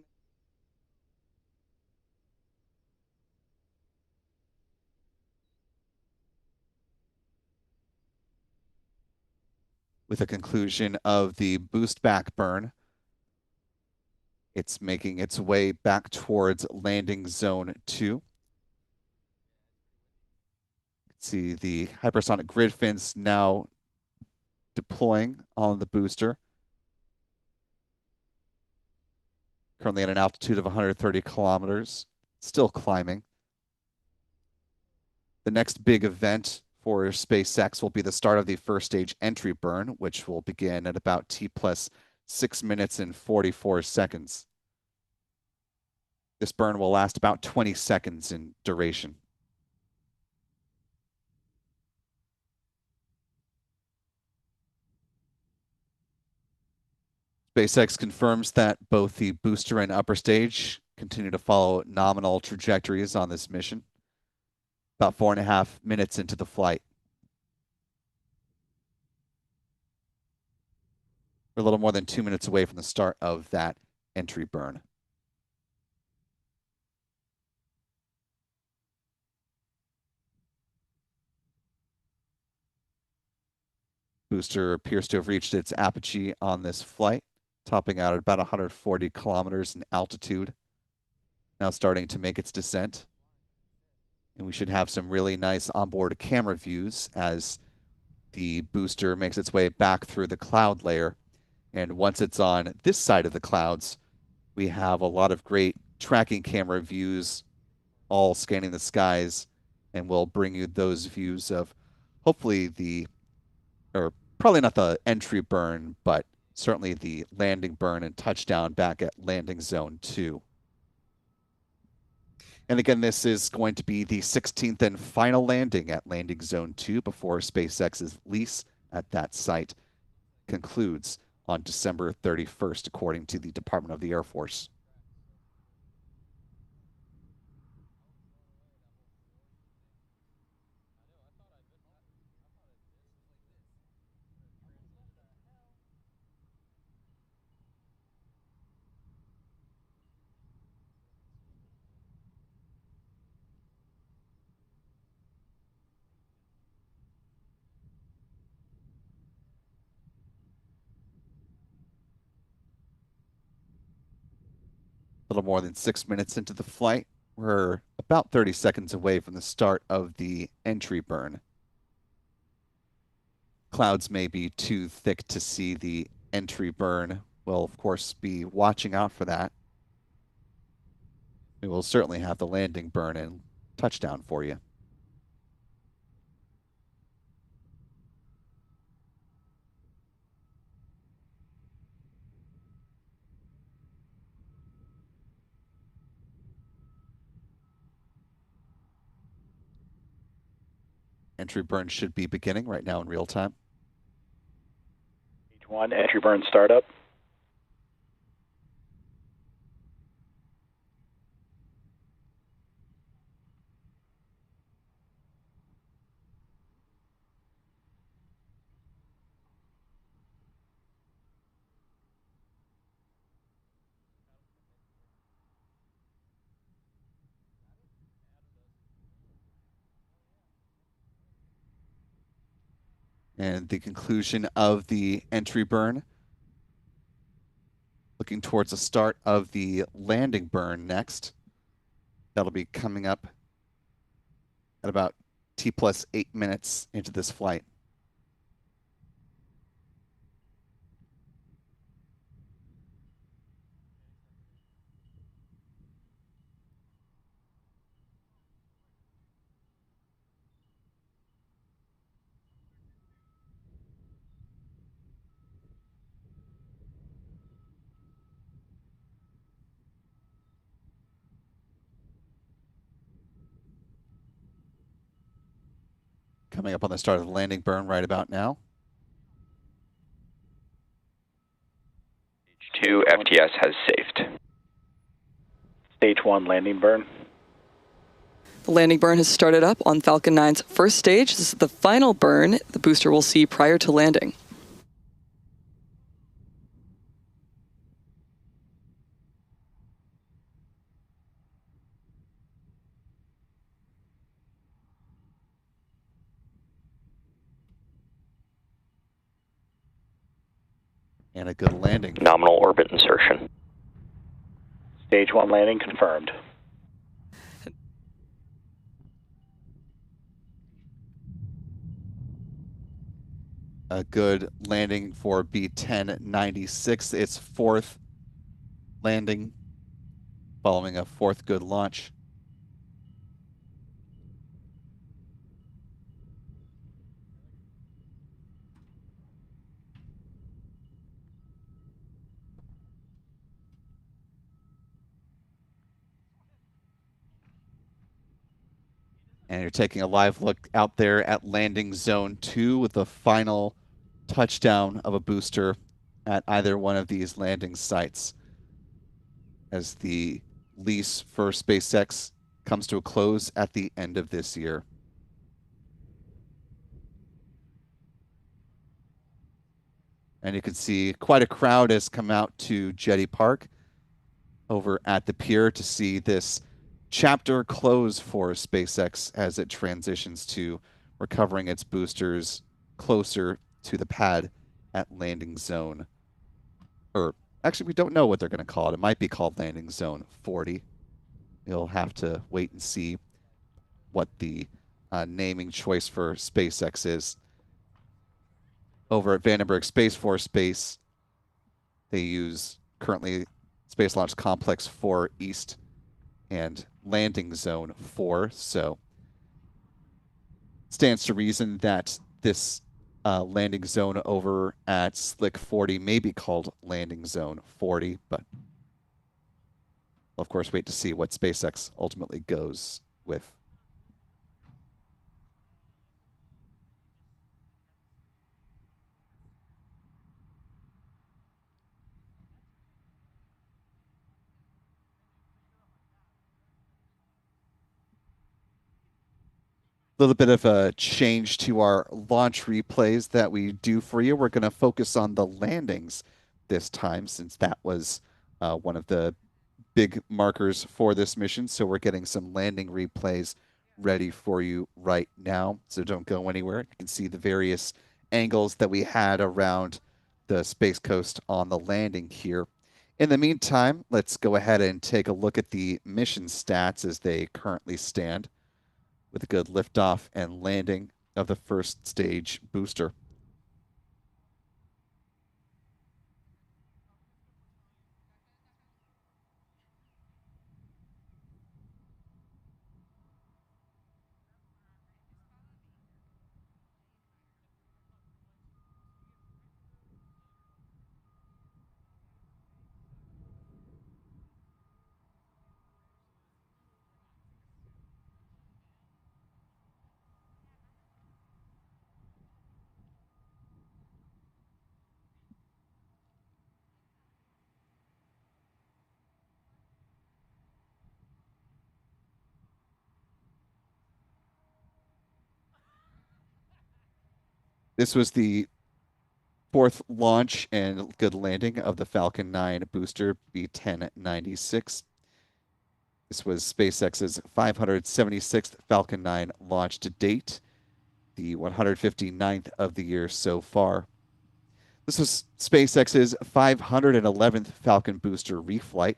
Speaker 1: With the conclusion of the boost back burn, it's making its way back towards landing zone 2. See the hypersonic grid fins now deploying on the booster. Currently at an altitude of 130 kilometers, still climbing. The next big event for SpaceX will be the start of the first stage entry burn, which will begin at about T plus 6 minutes and 44 seconds. This burn will last about 20 seconds in duration. SpaceX confirms that both the booster and upper stage continue to follow nominal trajectories on this mission. About 4.5 minutes into the flight. We're a little more than 2 minutes away from the start of that entry burn. Booster appears to have reached its apogee on this flight, topping out at about 140 kilometers in altitude. Now starting to make its descent. And we should have some really nice onboard camera views as the booster makes its way back through the cloud layer. And once it's on this side of the clouds, we have a lot of great tracking camera views all scanning the skies, and we'll bring you those views of hopefully or probably not the entry burn, but certainly the landing burn and touchdown back at landing zone 2. And again, this is going to be the 16th and final landing at landing zone 2 before SpaceX's lease at that site concludes on December 31st, according to the Department of the Air Force. A little more than 6 minutes into the flight. We're about 30 seconds away from the start of the entry burn. Clouds may be too thick to see the entry burn. We'll, of course, be watching out for that. We will certainly have the landing burn and touchdown for you. Entry burn should be beginning right now in real time.
Speaker 2: H1, entry burn startup.
Speaker 1: And the conclusion of the entry burn. Looking towards the start of the landing burn next. That'll be coming up at about T plus 8 minutes into this flight. Coming up on the start of the landing burn right about now.
Speaker 6: Stage 2 FTS has safed.
Speaker 2: Stage 1 landing burn.
Speaker 3: The landing burn has started up on Falcon 9's first stage. This is the final burn the booster will see prior to landing.
Speaker 1: And a good landing.
Speaker 2: Nominal orbit insertion. Stage 1 landing confirmed.
Speaker 1: A good landing for B-1096, its fourth landing following a fourth good launch. And you're taking a live look out there at landing zone 2 with the final touchdown of a booster at either one of these landing sites as the lease for SpaceX comes to a close at the end of this year. And you can see quite a crowd has come out to Jetty Park over at the pier to see this chapter close for SpaceX as it transitions to recovering its boosters closer to the pad at landing zone. Or actually, we don't know what they're going to call it. It might be called landing zone 40. You'll have to wait and see what the naming choice for SpaceX is. Over at Vandenberg Space Force Base, they use currently Space Launch Complex 4 East and landing zone 4. So stands to reason that this landing zone over at Slick 40 may be called landing zone 40, but we'll of course wait to see what SpaceX ultimately goes with. Little bit of a change to our launch replays that we do for you. We're going to focus on the landings this time, since that was one of the big markers for this mission. So we're getting some landing replays ready for you right now. So don't go anywhere. You can see the various angles that we had around the Space Coast on the landing here. In the meantime, let's go ahead and take a look at the mission stats as they currently stand, with a good liftoff and landing of the first stage booster. This was the fourth launch and good landing of the Falcon 9 booster B-1096. This was SpaceX's 576th Falcon 9 launch to date, the 159th of the year so far. This was SpaceX's 511th Falcon booster reflight,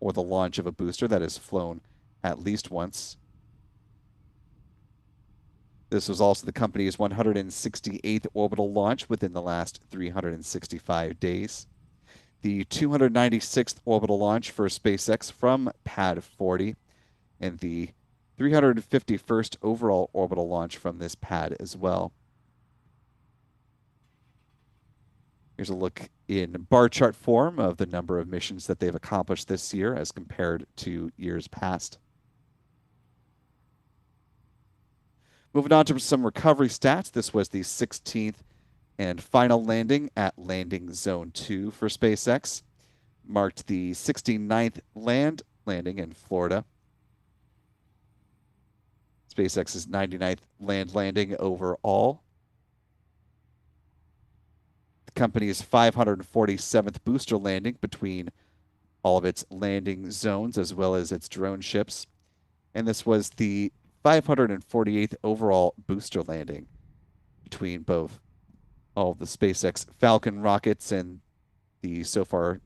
Speaker 1: or the launch of a booster that has flown at least once. This was also the company's 168th orbital launch within the last 365 days. The 296th orbital launch for SpaceX from Pad 40, and the 351st overall orbital launch from this pad as well. Here's a look in bar chart form of the number of missions that they've accomplished this year as compared to years past. Moving on to some recovery stats. This was the 16th and final landing at Landing Zone 2 for SpaceX. Marked the 69th landing in Florida. SpaceX's 99th landing overall. The company's 547th booster landing between all of its landing zones as well as its drone ships. And this was the 548th overall booster landing between both all of the SpaceX Falcon rockets and the so far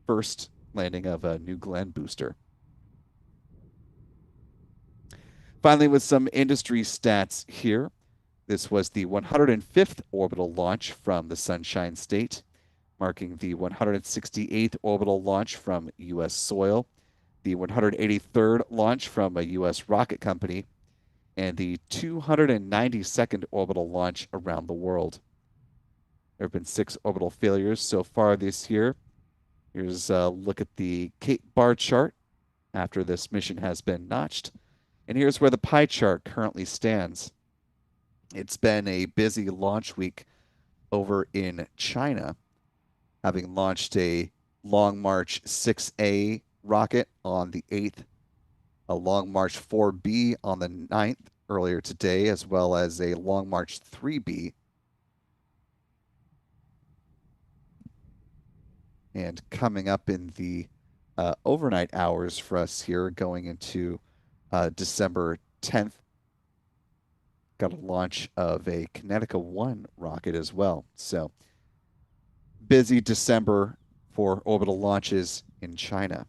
Speaker 1: first landing of a New Glenn booster. Finally, with some industry stats here, this was the 105th orbital launch from the Sunshine State, marking the 168th orbital launch from U.S. soil, the 183rd launch from a U.S. rocket company, and the 292nd orbital launch around the world. There have been 6 orbital failures so far this year. Here's a look at the Cape bar chart after this mission has been notched. And here's where the pie chart currently stands. It's been a busy launch week over in China, having launched a Long March 6A rocket on the 8th, a Long March 4B on the 9th earlier today, as well as a Long March 3B. And coming up in the overnight hours for us here, going into December 10th, got a launch of a Kinetica 1 rocket as well. So busy December for orbital launches in China.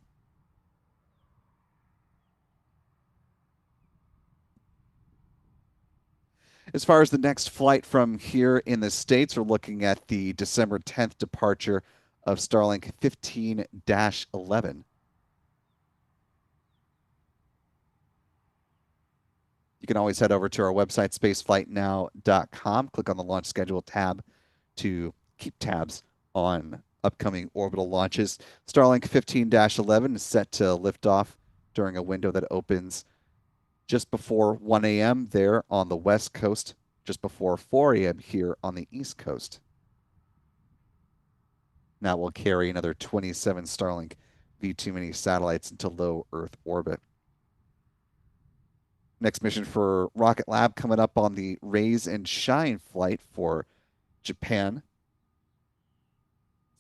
Speaker 1: As far as the next flight from here in the States, we're looking at the December 10th departure of Starlink 15-11. You can always head over to our website, spaceflightnow.com, click on the launch schedule tab to keep tabs on upcoming orbital launches. Starlink 15-11 is set to lift off during a window that opens just before 1 a.m. there on the West Coast, just before 4 a.m. here on the East Coast. Now we'll carry another 27 Starlink V2 mini satellites into low Earth orbit. Next mission for Rocket Lab coming up on the Raise and Shine flight for Japan.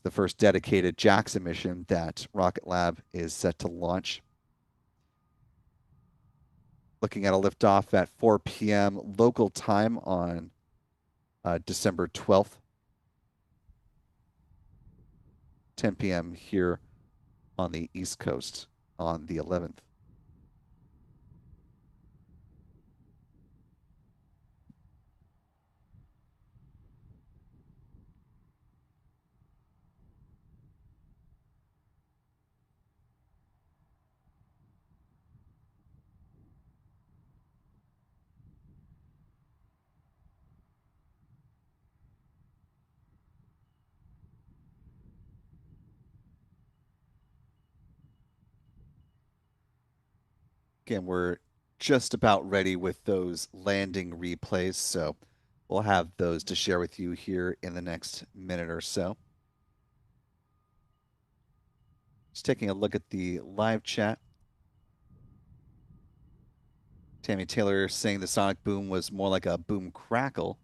Speaker 1: The first dedicated JAXA mission that Rocket Lab is set to launch. Looking at a liftoff at 4 p.m. local time on December 12th. 10 p.m. here on the East Coast on the 11th. Again, we're just about ready with those landing replays, so we'll have those to share with you here in the next minute or so. Just taking a look at the live chat. Tammy Taylor saying the sonic boom was more like a boom crackle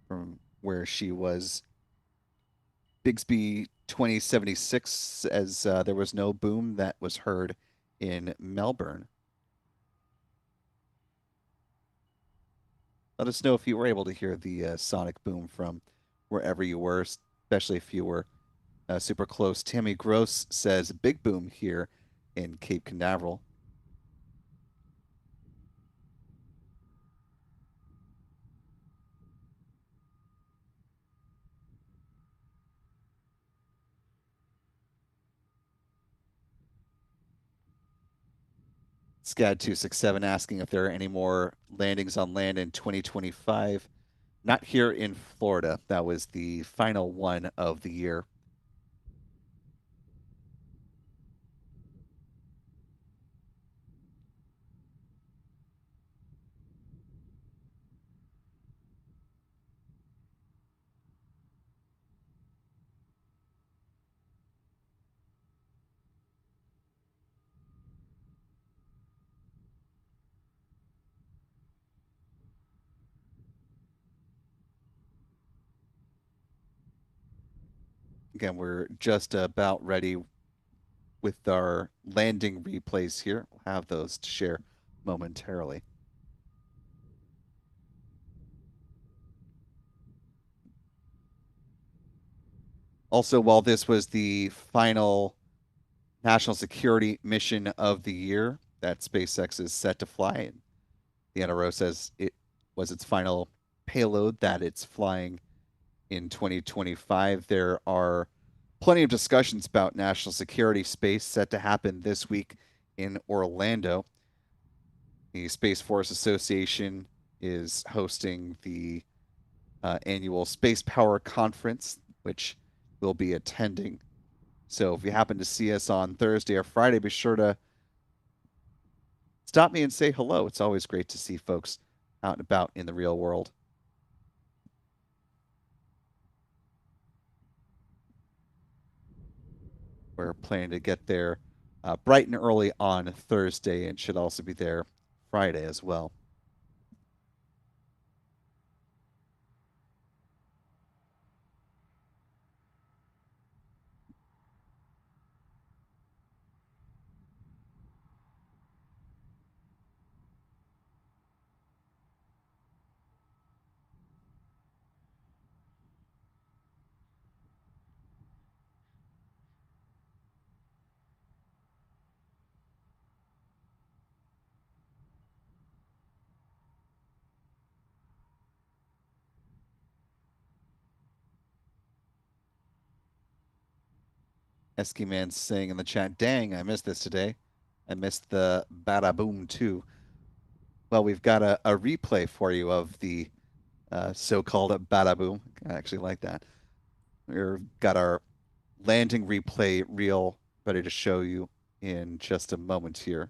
Speaker 1: from where she was. Bigsby 2076 as there was no boom that was heard in Melbourne. Let us know if you were able to hear the sonic boom from wherever you were, especially if you were super close. Tammy Gross says big boom here in Cape Canaveral. Scad267 asking if there are any more landings on land in 2025. Not here in Florida. That was the final one of the year. Again, we're just about ready with our landing replays here. We'll have those to share momentarily. Also, while this was the final national security mission of the year that SpaceX is set to fly, and the NRO says it was its final payload that it's flying in 2025, there are plenty of discussions about national security space set to happen this week in Orlando. The Space Force Association is hosting the annual Space Power Conference, which we'll be attending. So if you happen to see us on Thursday or Friday, be sure to stop me and say hello. It's always great to see folks out and about in the real world. We're planning to get there bright and early on Thursday and should also be there Friday as well. Esky Man saying in the chat, dang, I missed this today. I missed the Bada Boom too. Well, we've got a replay for you of the so-called Bada Boom. I actually like that. We've got our landing replay reel ready to show you in just a moment here.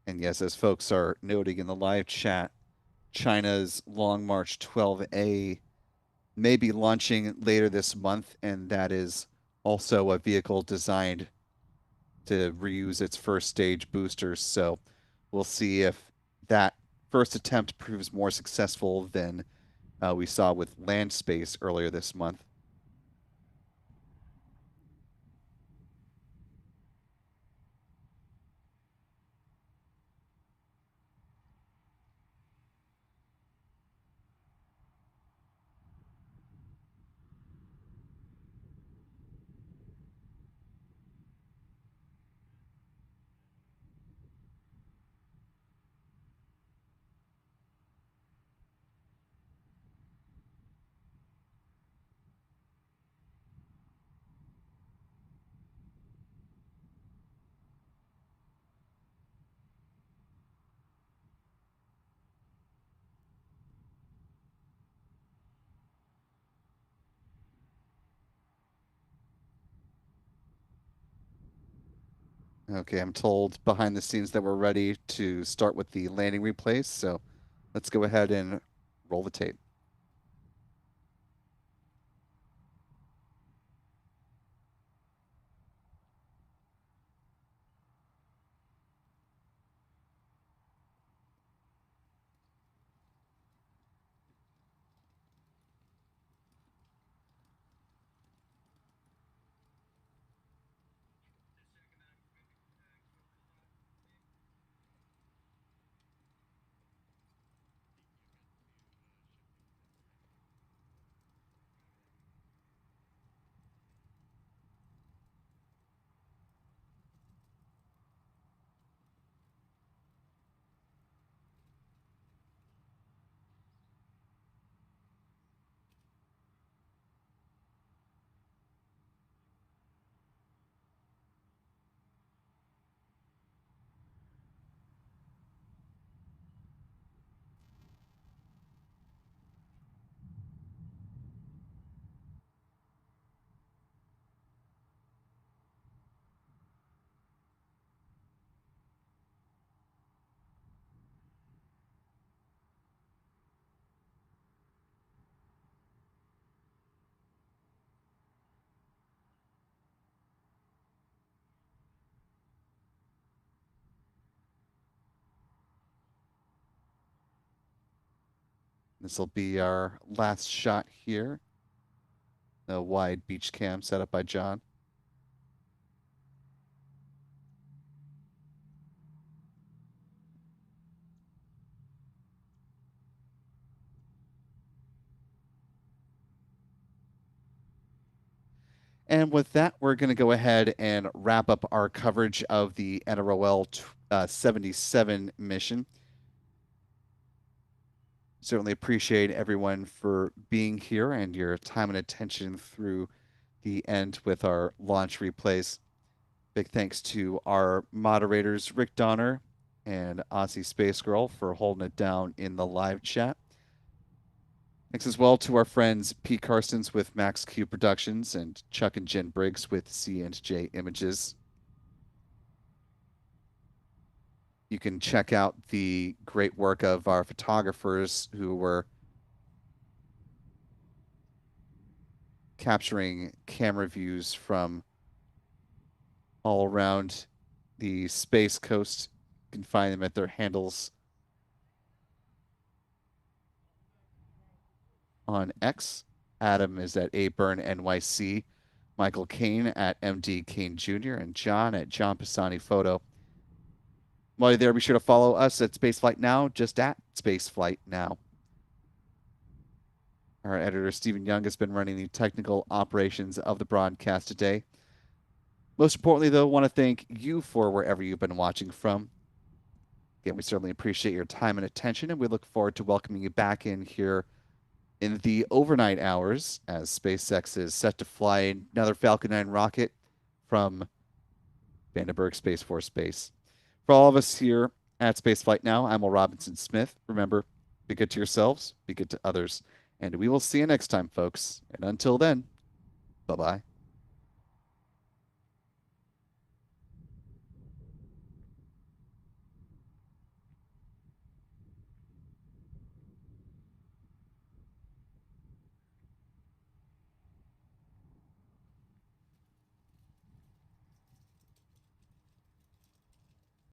Speaker 1: And yes, as folks are noting in the live chat, China's Long March 12A may be launching later this month, and that is also a vehicle designed to reuse its first stage boosters. So we'll see if that first attempt proves more successful than we saw with Land Space earlier this month. Okay, I'm told behind the scenes that we're ready to start with the landing replays, so let's go ahead and roll the tape. This will be our last shot here. The wide beach cam set up by John. And with that, we're going to go ahead and wrap up our coverage of the NROL 77 mission. Certainly appreciate everyone for being here and your time and attention through the end with our launch replays. Big thanks to our moderators, Rick Donner and Aussie Space Girl, for holding it down in the live chat. Thanks as well to our friends Pete Carstens with Max Q Productions and Chuck and Jen Briggs with C&J Images. You can check out the great work of our photographers who were capturing camera views from all around the Space Coast. You can find them at their handles on X. Adam is at ABurnNYC, Michael Kane at MD Kane Jr., and John at John Pisani Photo. While you're there, be sure to follow us at Spaceflight Now, just at Spaceflight Now. Our editor, Stephen Young, has been running the technical operations of the broadcast today. Most importantly, though, I want to thank you for wherever you've been watching from. Again, we certainly appreciate your time and attention, and we look forward to welcoming you back in here in the overnight hours as SpaceX is set to fly another Falcon 9 rocket from Vandenberg Space Force Base. For all of us here at Spaceflight Now, I'm Will Robinson Smith. Remember, be good to yourselves, be good to others, and we will see you next time, folks. And until then, bye-bye.